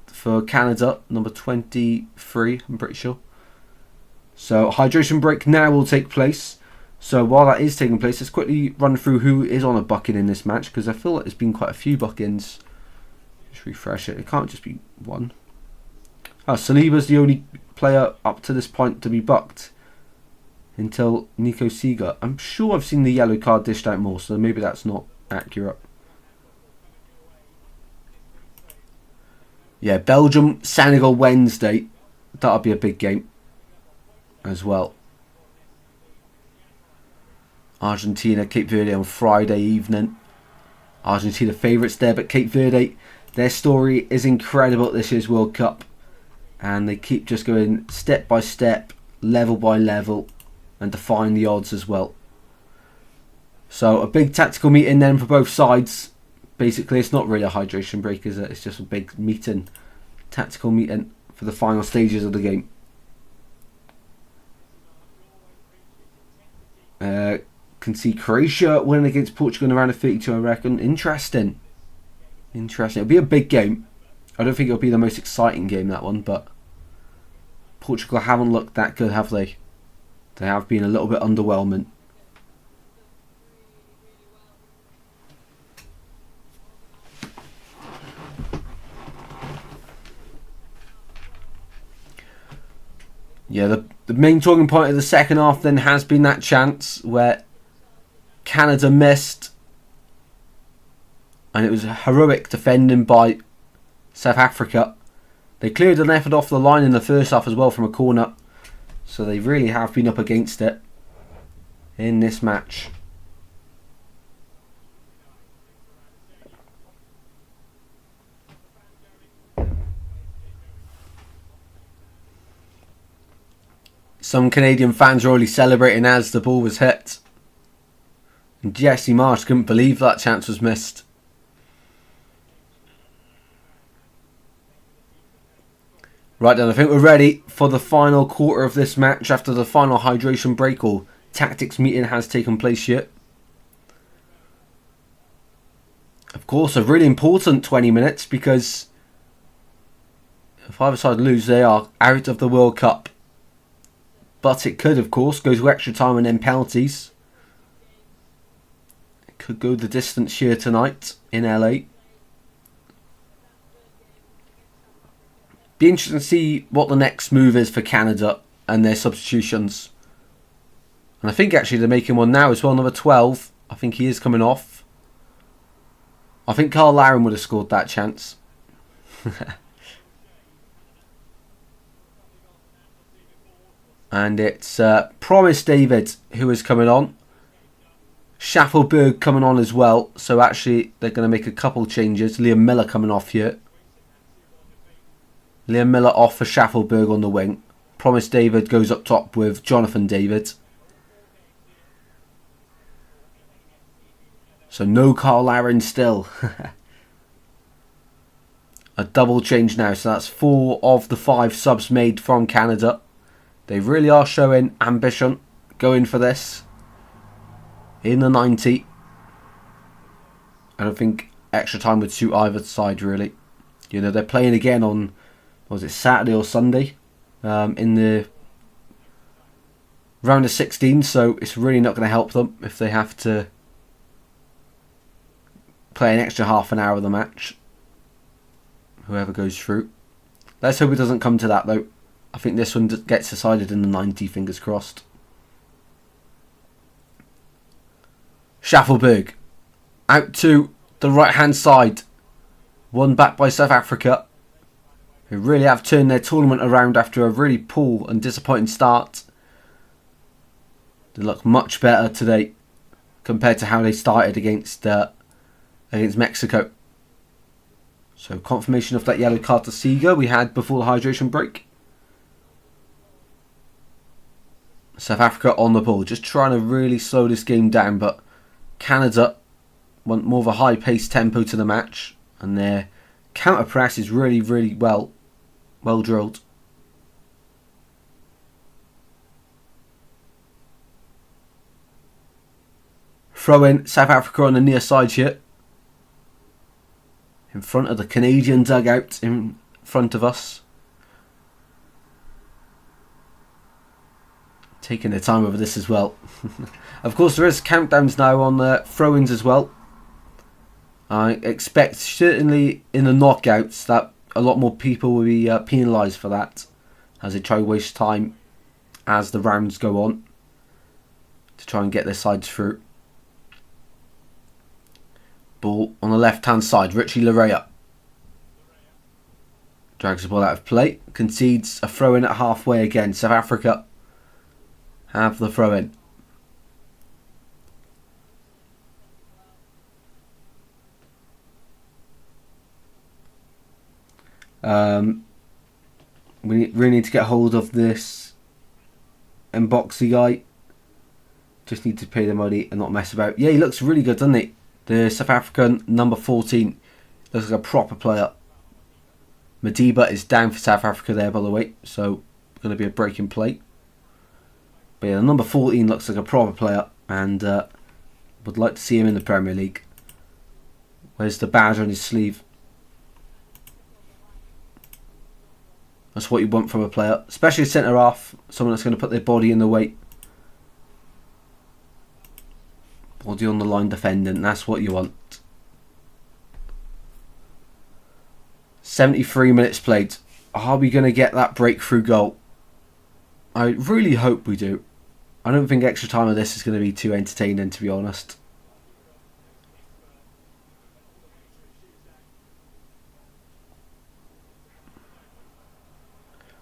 for Canada, number 23, I'm pretty sure. So hydration break now will take place. So while that is taking place, let's quickly run through who is on a bucking in this match, because I feel like there's been quite a few buckings. Just refresh it. It can't just be one. Oh, Saliba's the only player up to this point to be bucked until Nico Seeger. I'm sure I've seen the yellow card dished out more, so maybe that's not accurate. Yeah, Belgium, Senegal Wednesday. That'll be a big game as well. Argentina, Cape Verde on Friday evening. Argentina favourites there, but Cape Verde, their story is incredible at this year's World Cup. And they keep just going step by step, level by level, and defying the odds as well. So a big tactical meeting then for both sides. Basically, it's not really a hydration break, is it? It's just a big meeting, tactical meeting for the final stages of the game. Can see Croatia winning against Portugal in around a 32, I reckon. Interesting. It'll be a big game. I don't think it'll be the most exciting game, that one, but Portugal haven't looked that good, have they? They have been a little bit underwhelming. Yeah, the main talking point of the second half then has been that chance where Canada missed. And it was heroic defending by South Africa. They cleared an effort off the line in the first half as well from a corner. So they really have been up against it in this match. Some Canadian fans were already celebrating as the ball was hit. And Jesse Marsh couldn't believe that chance was missed. Right then, I think we're ready for the final quarter of this match after the final hydration break or tactics meeting has taken place yet. Of course, a really important 20 minutes because if either side lose, they are out of the World Cup. But it could, of course, go to extra time and then penalties. It could go the distance here tonight in LA. Be interesting to see what the next move is for Canada and their substitutions. And I think actually they're making one now as well, number 12. I think he is coming off. I think Carl Laren would have scored that chance. And it's Promise David who is coming on. Schaffelberg coming on as well. So actually they're going to make a couple changes. Liam Miller coming off here. Liam Miller off for Schaffelberg on the wing. Promise David goes up top with Jonathan David. So no Carl Laren still. A double change now. So that's 4 of the 5 subs made from Canada. They really are showing ambition, going for this in the 90. I don't think extra time would suit either side, really. You know, they're playing again on, was it Saturday or Sunday, in the round of 16, so it's really not going to help them if they have to play an extra half an hour of the match. Whoever goes through. Let's hope it doesn't come to that, though. I think this one gets decided in the 90, fingers crossed. Schaffelberg out to the right hand side. Won back by South Africa, who really have turned their tournament around after a really poor and disappointing start. They look much better today compared to how they started against Mexico. So confirmation of that yellow card to Seeger we had before the hydration break. South Africa on the ball, just trying to really slow this game down, but Canada want more of a high-paced tempo to the match, and their counter press is really, really well drilled. Throw in South Africa on the near side here, in front of the Canadian dugout in front of us. Taking their time over this as well. Of course, there is countdowns now on throw-ins as well. I expect certainly in the knockouts that a lot more people will be penalised for that, as they try to waste time as the rounds go on to try and get their sides through. Ball on the left-hand side, Richie Larea drags the ball out of play, concedes a throw-in at halfway again. South Africa have the throw-in. We really need to get hold of this Mboxy guy. Just need to pay the money and not mess about. Yeah, he looks really good, doesn't he? The South African number 14 looks like a proper player. Madiba is down for South Africa there, by the way, so going to be a break in play. But yeah, the number 14 looks like a proper player, and would like to see him in the Premier League. Where's the badge on his sleeve? That's what you want from a player, especially a centre half, someone that's going to put their body in the weight. Body on the line defending, that's what you want. 73 minutes played. Are we going to get that breakthrough goal? I really hope we do. I don't think extra time of this is going to be too entertaining, to be honest.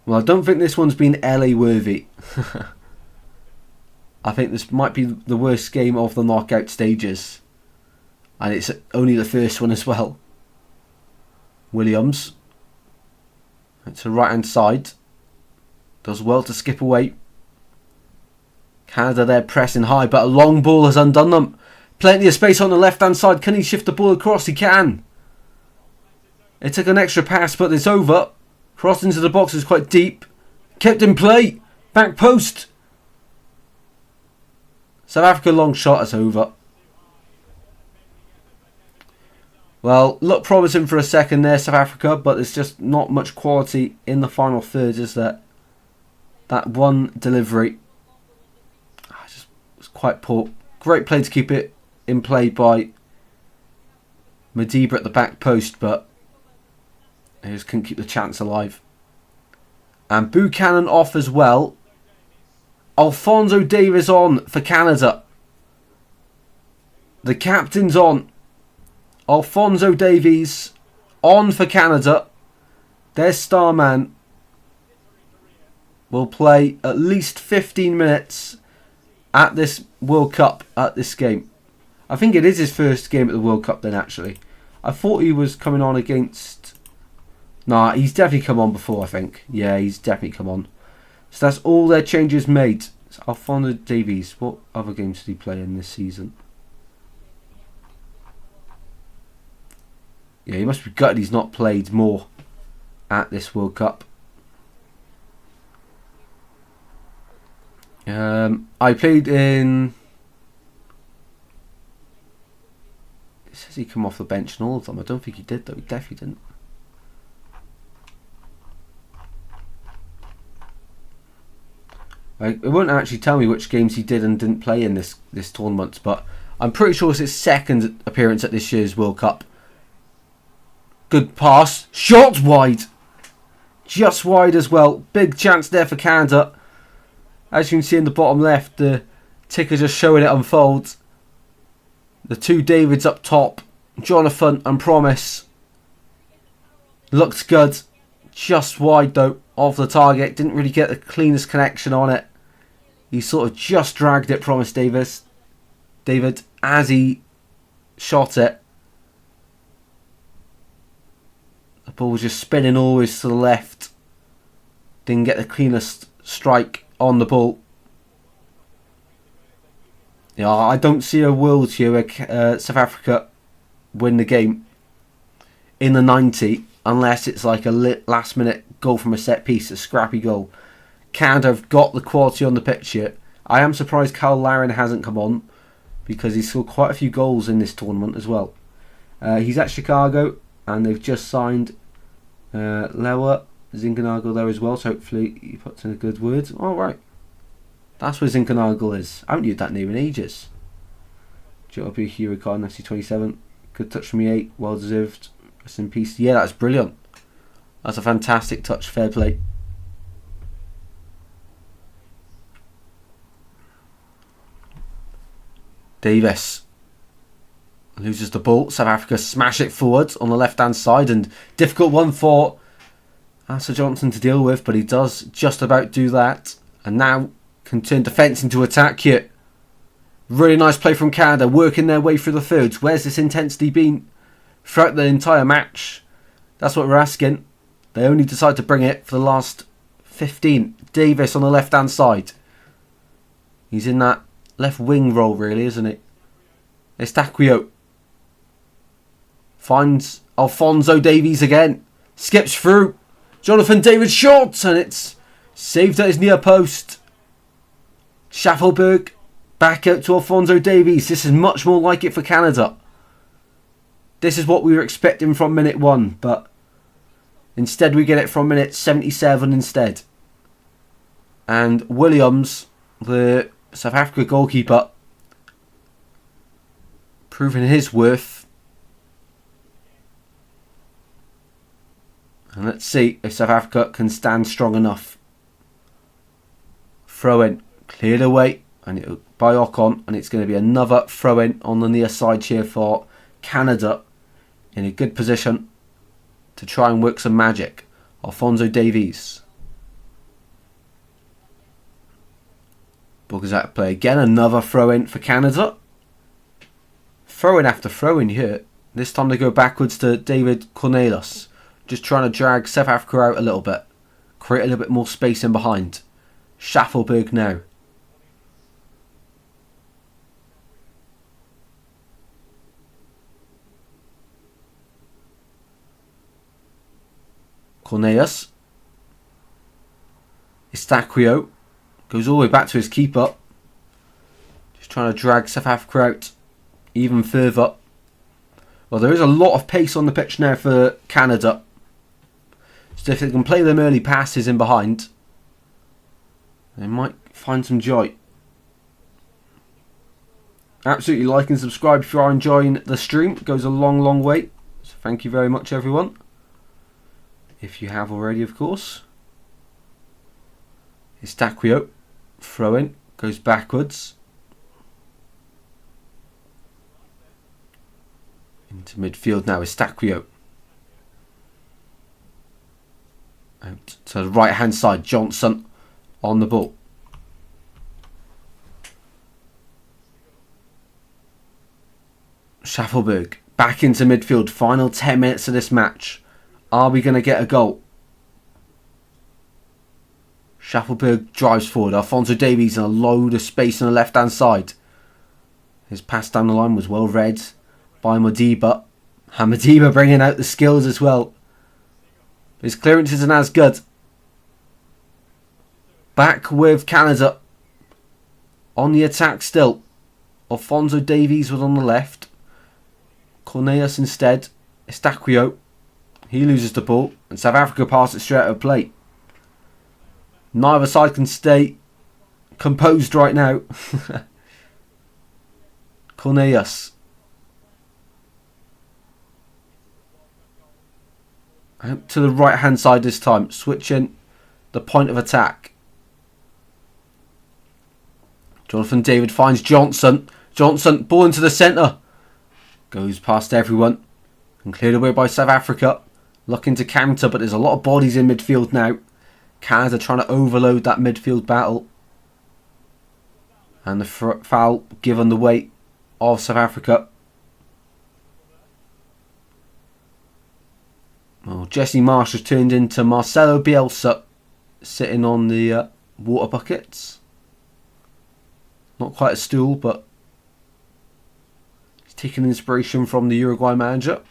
Well, I don't think this one's been LA worthy. I think this might be the worst game of the knockout stages. And it's only the first one as well. Williams. It's the right hand side. Does well to skip away. Canada there pressing high, but a long ball has undone them. Plenty of space on the left hand side. Can he shift the ball across? He can. It took an extra pass, but it's over. Crossed into the box is quite deep. Kept in play. Back post. South Africa long shot is over. Well, look promising for a second there, South Africa, but there's just not much quality in the final third, is there? That one delivery just was quite poor. Great play to keep it in play by Madiba at the back post, but he just couldn't keep the chance alive. And Buchanan off as well. Alphonso Davies on for Canada. The captain's on. Alphonso Davies on for Canada. Their star man will play at least 15 minutes at this World Cup, at this game. I think it is his first game at the World Cup then, actually. I thought he was coming on against... Nah, he's definitely come on before, I think. Yeah, he's definitely come on. So that's all their changes made. So Alphonso Davies, what other games did he play in this season? Yeah, he must be gutted he's not played more at this World Cup. I played in... It says he come off the bench in all of them. I don't think he did though. He definitely didn't. It won't actually tell me which games he did and didn't play in this tournament, but I'm pretty sure it's his second appearance at this year's World Cup. Good pass. Shot wide. Just wide as well. Big chance there for Canada. As you can see in the bottom left, the ticker just showing it unfolds. The two Davids up top. Jonathan and Promise. Looks good. Just wide though of the target. Didn't really get the cleanest connection on it. He sort of just dragged it, Promise David, as he shot it. The ball was just spinning always to the left. Didn't get the cleanest strike on the ball. Yeah, I don't see a world here where South Africa win the game in the 90 unless it's like a last minute goal from a set piece, a scrappy goal. Canada have got the quality on the pitch here. I am surprised Cal Larin hasn't come on because he scored quite a few goals in this tournament as well. He's at Chicago and they've just signed Lewa Zinkernagel there as well, so hopefully he puts in a good word. Alright. That's where Zinkernagel is. I haven't used that name in ages. JLP Hero card, FC 27. Good touch from E8. Well deserved. Rest in peace. Yeah, that's brilliant. That's a fantastic touch. Fair play. Davis loses the ball. South Africa smash it forward on the left hand side, and difficult one for Asa Johnson to deal with, but he does just about do that, and now can turn defence into attack here. Really nice play from Canada, working their way through the thirds. Where's this intensity been throughout the entire match? That's what we're asking. They only decide to bring it for the last 15. Davis on the left hand side. He's in that left wing role really, isn't it? Estaquio finds Alphonso Davies again. Skips through. Jonathan David shot, and it's saved at his near post. Schaffelberg back out to Alphonso Davies. This is much more like it for Canada. This is what we were expecting from minute 1, but instead we get it from minute 77 instead. And Williams, the South Africa goalkeeper, proving his worth. And let's see if South Africa can stand strong enough. Throw in, cleared away, and it'll by Ocon, and it's going to be another throw in on the near side here for Canada, in a good position to try and work some magic. Alphonso Davies. Ball goes out of play again, another throw in for Canada. Throw in after throw in here. This time they go backwards to David Cornelis. Just trying to drag South Africa out a little bit. Create a little bit more space in behind. Schaffelberg now. Cornelius. Estaquio goes all the way back to his keeper. Just trying to drag South Africa out even further. Well, there is a lot of pace on the pitch now for Canada. So if they can play them early passes in behind, they might find some joy. Absolutely like and subscribe if you are enjoying the stream. It goes a long, long way. So thank you very much, everyone. If you have already, of course. Estaquio, throw in, goes backwards. Into midfield now, Estaquio. Out to the right hand side, Johnson on the ball. Schaffelberg back into midfield. Final 10 minutes of this match. Are we going to get a goal? Schaffelberg drives forward. Alphonso Davies in a load of space on the left hand side. His pass down the line was well read by Modiba. And Modiba bringing out the skills as well. His clearance isn't as good. Back with Canada. On the attack still. Alphonso Davies was on the left. Cornelius instead. Estaquio. He loses the ball. And South Africa pass it straight out of play. Neither side can stay composed right now. Cornelius. Out to the right hand side this time. Switching the point of attack. Jonathan David finds Johnson. Johnson, ball into the centre. Goes past everyone. And cleared away by South Africa. Looking to counter, but there's a lot of bodies in midfield now. Canada trying to overload that midfield battle. And the foul given the weight of South Africa. Well, Jesse Marsh has turned into Marcelo Bielsa, sitting on the water buckets. Not quite a stool, but he's taking inspiration from the Uruguay manager.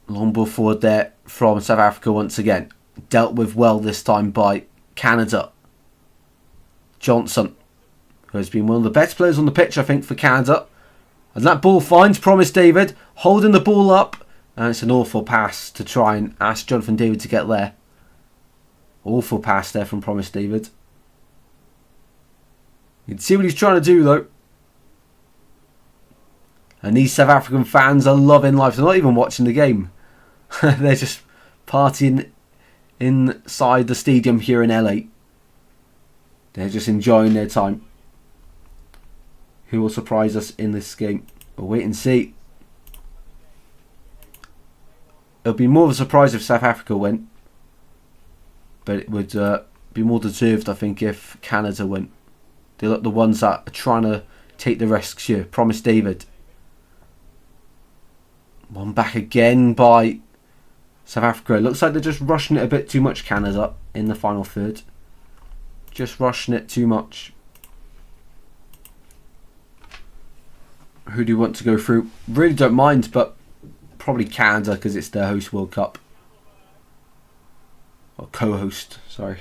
Long ball forward there from South Africa once again. Dealt with well this time by Canada. Johnson, who has been one of the best players on the pitch, I think, for Canada. And that ball finds Promise David, holding the ball up. And it's an awful pass to try and ask Jonathan David to get there. Awful pass there from Promise David. You can see what he's trying to do though. And these South African fans are loving life. They're not even watching the game. They're just partying inside the stadium here in LA. They're just enjoying their time. Who will surprise us in this game? We'll wait and see. It'll be more of a surprise if South Africa win. But it would be more deserved, I think, if Canada win. They look the ones that are trying to take the risks here. Promise David. One back again by South Africa. It looks like they're just rushing it a bit too much, Canada, in the final third. Just rushing it too much. Who do you want to go through? Really don't mind, but probably Canada because it's their host World Cup. Or co-host, sorry.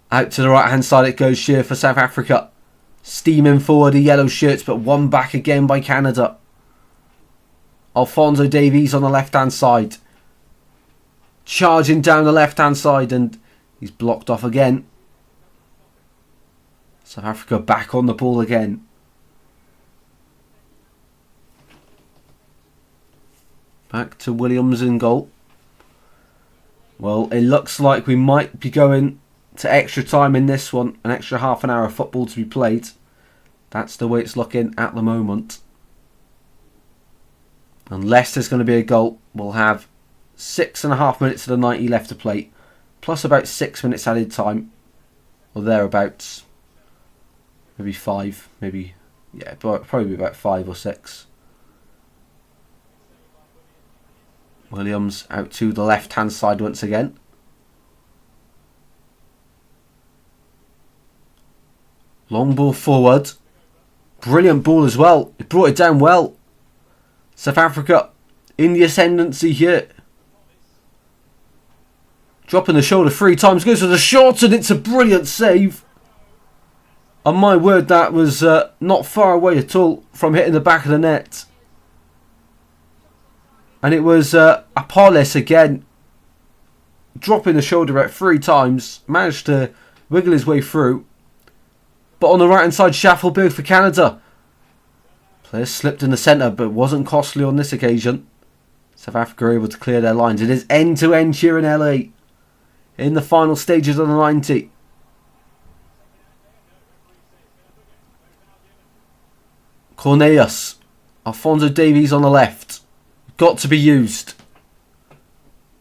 Out to the right hand side it goes here for South Africa. Steaming forward the yellow shirts, but one back again by Canada. Alphonso Davies on the left hand side. Charging down the left hand side, and he's blocked off again. South Africa back on the ball again. Back to Williams in goal. Well, it looks like we might be going to extra time in this one. An extra half an hour of football to be played. That's the way it's looking at the moment. Unless there's going to be a goal, we'll have 6.5 minutes of the 90 left to play. Plus about 6 minutes added time. Or thereabouts. Maybe 5. Maybe, yeah, probably about 5 or 6. Williams out to the left hand side once again. Long ball forward. Brilliant ball as well. It brought it down well. South Africa in the ascendancy here. Dropping the shoulder 3 times. Goes for the shot and it's a brilliant save. And my word, that was not far away at all from hitting the back of the net. And it was Apollos again. Dropping the shoulder about 3 times. Managed to wiggle his way through. But on the right hand side, Schaffelberg for Canada. Player slipped in the centre, but wasn't costly on this occasion. South Africa are able to clear their lines. It is end to end here in LA. In the final stages of the 90. Cornelius. Alphonso Davies on the left. Got to be used.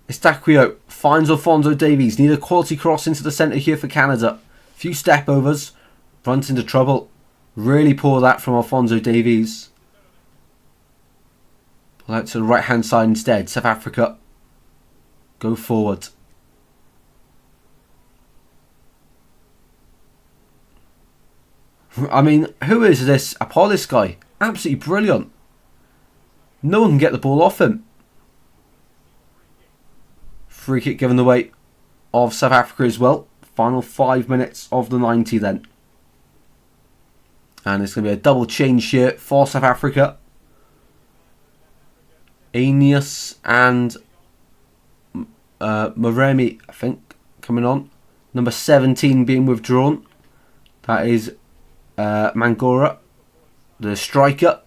Estaquio finds Alphonso Davies. Need a quality cross into the centre here for Canada. Few step overs. Runs into trouble. Really poor that from Alphonso Davies. Pull out to the right hand side instead. South Africa go forward. I mean, who is this Apollos guy? Absolutely brilliant. No one can get the ball off him. Free kick given the way of South Africa as well. Final 5 minutes of the 90 then. And it's going to be a double change here for South Africa. Aeneas and Maremi, I think, coming on. Number 17 being withdrawn. That is Mangora, the striker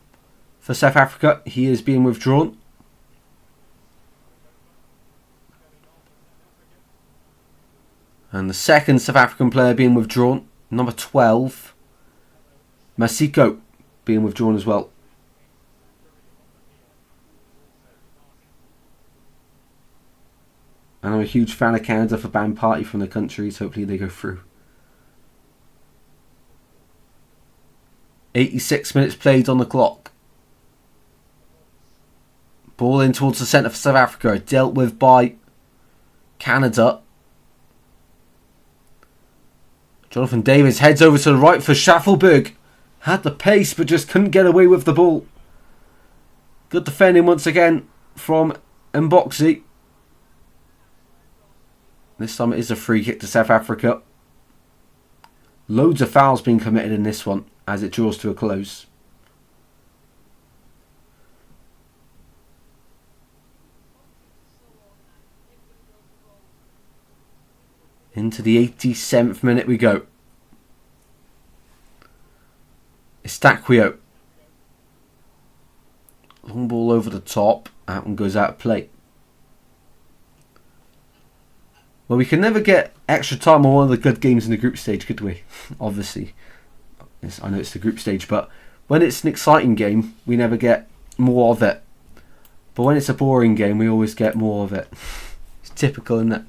for South Africa. He is being withdrawn. And the second South African player being withdrawn, number 12, Masiko, being withdrawn as well. And I'm a huge fan of Canada for ban party from the countries. Hopefully they go through. 86 minutes played on the clock. Ball in towards the centre for South Africa. Dealt with by Canada. Jonathan Davies heads over to the right for Schaffelberg. Had the pace but just couldn't get away with the ball. Good defending once again from Mboxi. This time it is a free kick to South Africa. Loads of fouls being committed in this one as it draws to a close. Into the 87th minute we go. Estaquio. Long ball over the top. That one goes out of play. Well, we can never get extra time on one of the good games in the group stage, could we? Obviously. I know it's the group stage, but when it's an exciting game, we never get more of it. But when it's a boring game, we always get more of it. It's typical, isn't it?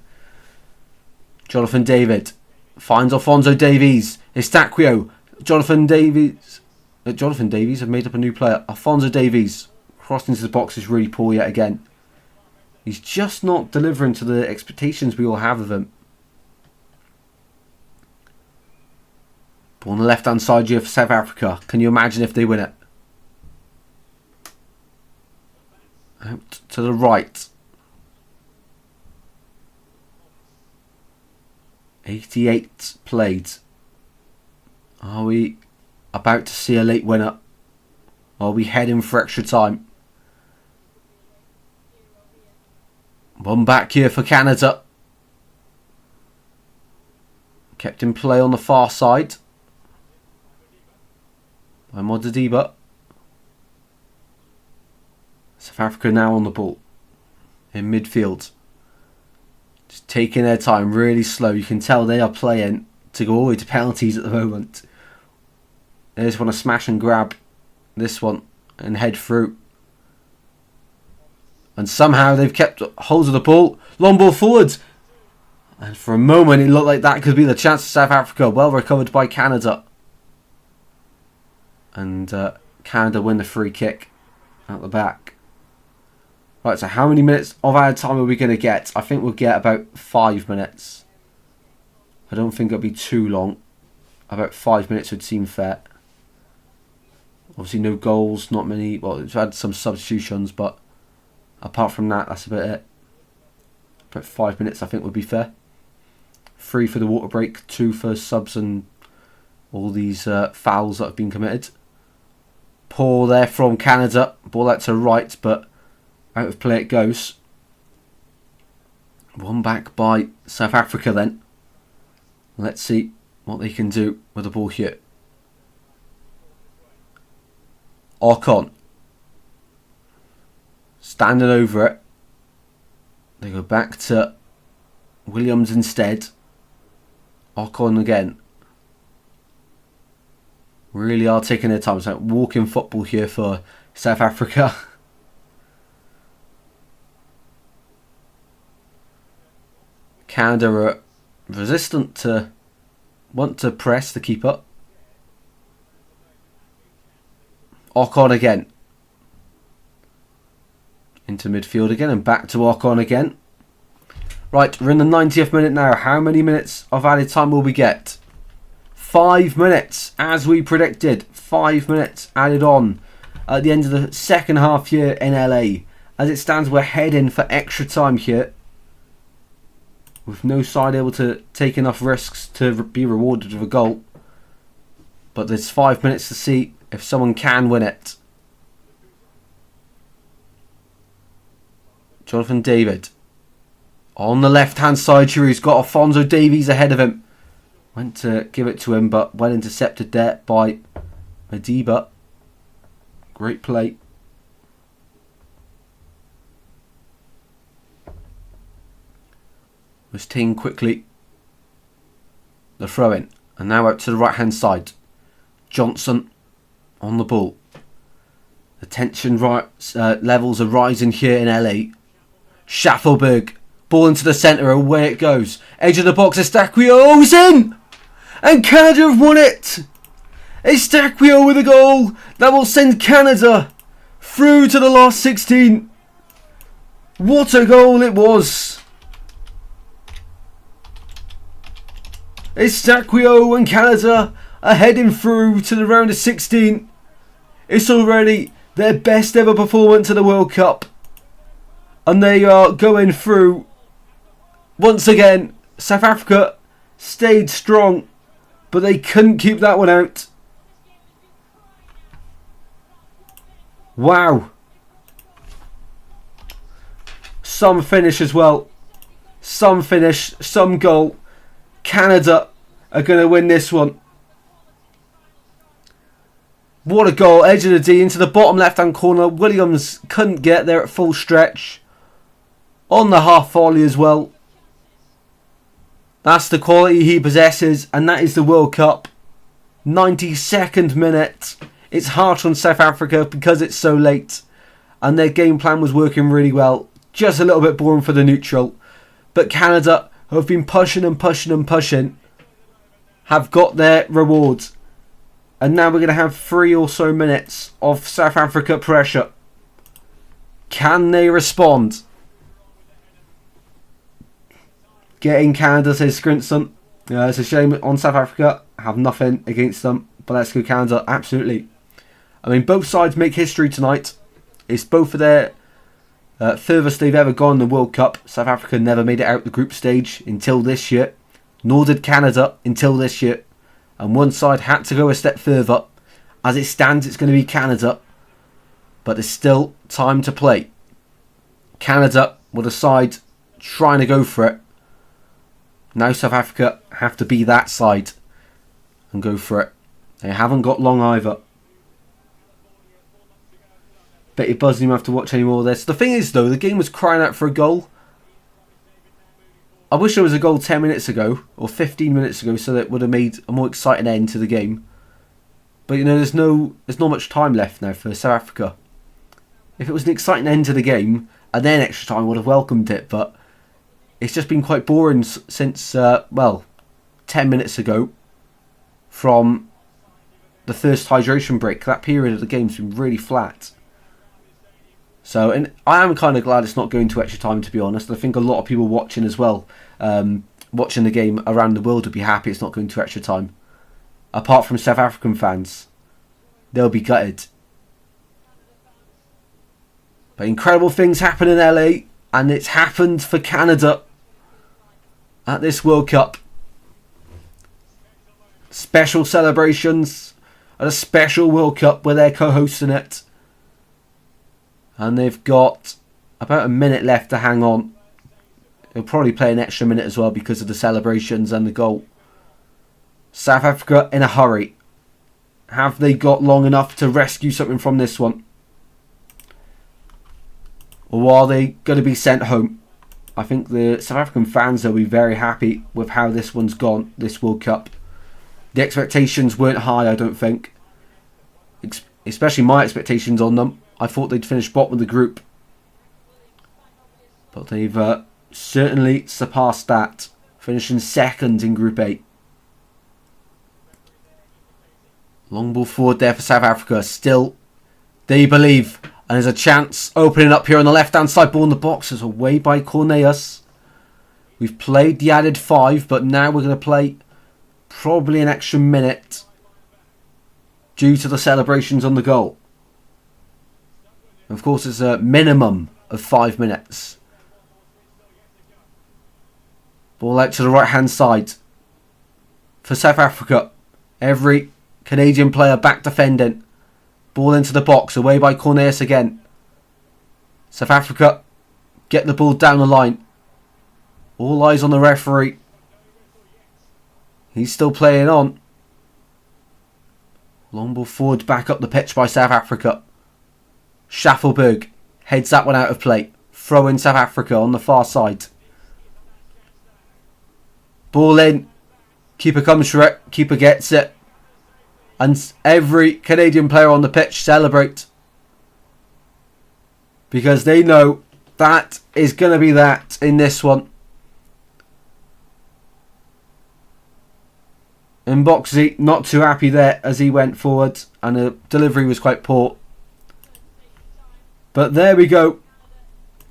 Jonathan David finds Alphonso Davies. Estaquio. Jonathan Davies. I've made up a new player. Alphonso Davies. Crossed into the box is really poor yet again. He's just not delivering to the expectations we all have of him. Ball on the left-hand side here for South Africa. Can you imagine if they win it? Out to the right. 88 played. Are we about to see a late winner? Are we heading for extra time? One back here for Canada. Kept in play on the far side by Modadiba. South Africa now on the ball in midfield. Just taking their time, really slow. You can tell they are playing to go all the way to penalties at the moment. They just want to smash and grab this one and head through. And somehow they've kept hold of the ball. Long ball forwards. And for a moment it looked like that could be the chance for South Africa. Well recovered by Canada. And Canada win the free kick at the back. Right, so how many minutes of added time are we going to get? I think we'll get about 5 minutes. I don't think it'll be too long. About 5 minutes would seem fair. Obviously no goals, not many. Well, we've had some substitutions, but apart from that, that's about it. About 5 minutes I think would be fair. 3 for the water break, 2 for subs and all these fouls that have been committed. Poor there from Canada. Ball out to right, but out of play it goes. One back by South Africa then. Let's see what they can do with the ball here. Ocon. Standing over it. They go back to Williams instead. Ocon again. Really are taking their time. It's like walking football here for South Africa. Canada are resistant to want to press the keeper. Ocon again. Into midfield again and back to Ocon again. Right, we're in the 90th minute now. How many minutes of added time will we get? 5 minutes, as we predicted. 5 minutes added on at the end of the second half here in LA. As it stands, we're heading for extra time here. with no side able to take enough risks to be rewarded with a goal. But there's 5 minutes to see if someone can win it. Jonathan David. On the left-hand side here, he's got Alphonso Davies ahead of him. Went to give it to him, but well intercepted there by Madiba. Great play. Was Ting quickly. The throw-in. And now out to the right-hand side. Johnson on the ball. The tension levels are rising here in LA. Schaffelberg. Ball into the centre. Away it goes. Edge of the box. Estaquio's in! And Canada have won it! Estaquio with a goal that will send Canada through to the last 16. What a goal it was! Estaquio and Canada are heading through to the round of 16. It's already their best ever performance in the World Cup. And they are going through. Once again, South Africa stayed strong, but they couldn't keep that one out. Wow. Some finish as well. Some finish, some goal. Canada are going to win this one. What a goal. Edge of the D into the bottom left-hand corner. Williams couldn't get there at full stretch. On the half volley as well. That's the quality he possesses, and that is the World Cup. 92nd minute. It's harsh on South Africa because it's so late, and their game plan was working really well. Just a little bit boring for the neutral. But Canada, who have been pushing and pushing and pushing, have got their rewards. And now we're going to have 3 or so minutes of South Africa pressure. Can they respond? Getting Canada, says Skrinson. It's a shame on South Africa. I have nothing against them. But let's go Canada, absolutely. I mean, both sides make history tonight. It's both of their furthest they've ever gone in the World Cup. South Africa never made it out the group stage until this year. Nor did Canada until this year. And one side had to go a step further. As it stands, it's going to be Canada. But there's still time to play. Canada with a side trying to go for it. Now South Africa have to be that side and go for it. They haven't got long either. Bet you're buzzing you have to watch any more of this. The thing is though, the game was crying out for a goal. I wish there was a goal 10 minutes ago or 15 minutes ago, so that it would have made a more exciting end to the game. But you know, there's not much time left now for South Africa. If it was an exciting end to the game and then extra time, I would have welcomed it. But it's just been quite boring since 10 minutes ago from the first hydration break. That period of the game's been really flat. So, and I am kind of glad it's not going to extra time, to be honest. I think a lot of people watching as well, watching the game around the world, would be happy it's not going to extra time. Apart from South African fans, they'll be gutted. But incredible things happen in LA, and it's happened for Canada at this World Cup. Special celebrations at a special World Cup where they're co-hosting it. And they've got about a minute left to hang on. They'll probably play an extra minute as well because of the celebrations and the goal. South Africa in a hurry. Have they got long enough to rescue something from this one? Or are they going to be sent home? I think the South African fans will be very happy with how this one's gone, this World Cup. The expectations weren't high, I don't think. Especially my expectations on them. I thought they'd finish bottom of the group. But they've certainly surpassed that. Finishing second in Group 8. Long ball forward there for South Africa. Still, they believe. And there's a chance opening up here on the left-hand side. Ball in the box is away by Cornelius. We've played the added 5, but now we're going to play probably an extra minute due to the celebrations on the goal. Of course, it's a minimum of 5 minutes. Ball out to the right hand side for South Africa. Every Canadian player back defending. Ball into the box, away by Cornelius again. South Africa get the ball down the line. All eyes on the referee. He's still playing on. Long ball forward, back up the pitch by South Africa. Schaffelberg heads that one out of play. Throw in South Africa on the far side. Ball in. Keeper comes for it. Keeper gets it. And every Canadian player on the pitch celebrate. Because they know that is going to be that in this one. And Boxy not too happy there as he went forward. And the delivery was quite poor. But there we go.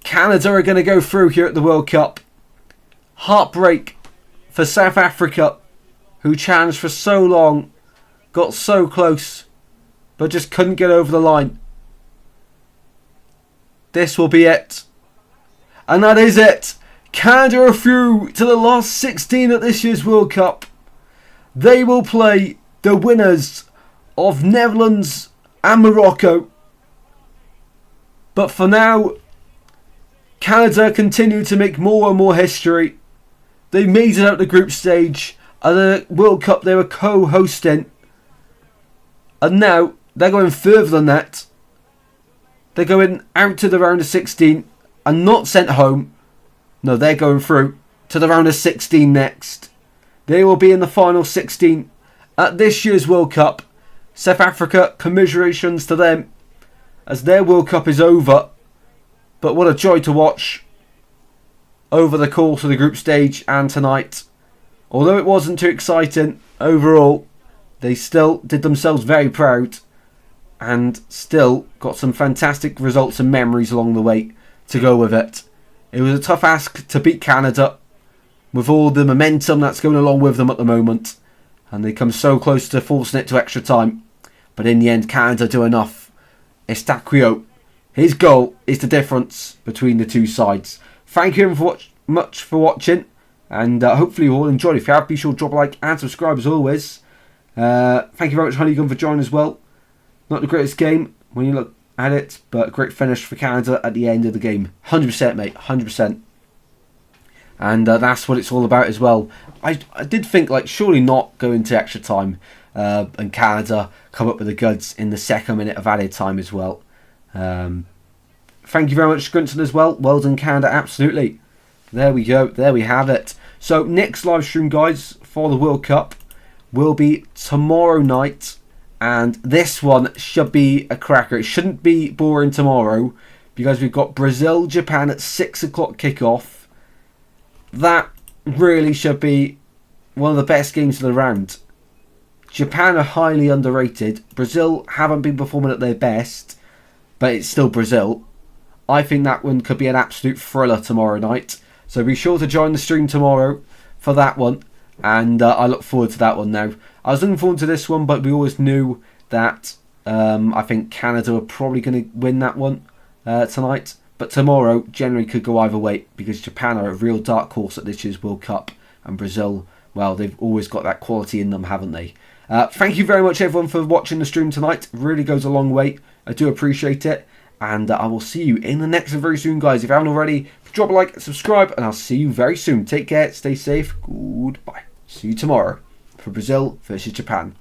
Canada are going to go through here at the World Cup. Heartbreak for South Africa, who challenged for so long. Got so close, but just couldn't get over the line. This will be it. And that is it. Canada are through to the last 16 at this year's World Cup. They will play the winners of Netherlands and Morocco. But for now, Canada continue to make more and more history. They made it out the group stage. At the World Cup they were co-hosting. And now they're going further than that. They're going out to the round of 16 and not sent home. No, they're going through to the round of 16 next. They will be in the final 16 at this year's World Cup. South Africa, commiserations to them as their World Cup is over. But what a joy to watch over the course of the group stage and tonight. Although it wasn't too exciting overall, they still did themselves very proud and still got some fantastic results and memories along the way to go with it. It was a tough ask to beat Canada with all the momentum that's going along with them at the moment. And they come so close to forcing it to extra time. But in the end, Canada do enough. Estaquio, his goal is the difference between the two sides. Thank you much for watching. And hopefully you all enjoyed. If you have, be sure to drop a like and subscribe as always. Thank you very much, Honeygun, for joining as well. Not the greatest game when you look at it, but a great finish for Canada at the end of the game. 100%, mate. 100%. And that's what it's all about as well. I did think, like, surely not go into extra time. And Canada come up with the goods in the second minute of added time as well. Thank you very much, Scrunton, as well. Well done, Canada. Absolutely. There we go. There we have it. So, next live stream, guys, for the World Cup will be tomorrow night. And this one should be a cracker. It shouldn't be boring tomorrow because we've got Brazil, Japan at 6 o'clock kickoff. That really should be one of the best games of the round. Japan are highly underrated. Brazil haven't been performing at their best, but it's still Brazil. I think that one could be an absolute thriller tomorrow night. So be sure to join the stream tomorrow for that one. And I look forward to that one now. I was looking forward to this one, but we always knew that I think Canada were probably going to win that one tonight. But tomorrow generally could go either way because Japan are a real dark horse at this year's World Cup. And Brazil, well, they've always got that quality in them, haven't they? Thank you very much, everyone, for watching the stream tonight. It really goes a long way. I do appreciate it. And I will see you in the next one very soon, guys. If you haven't already, drop a like, subscribe, and I'll see you very soon. Take care, stay safe, goodbye. See you tomorrow for Brazil versus Japan.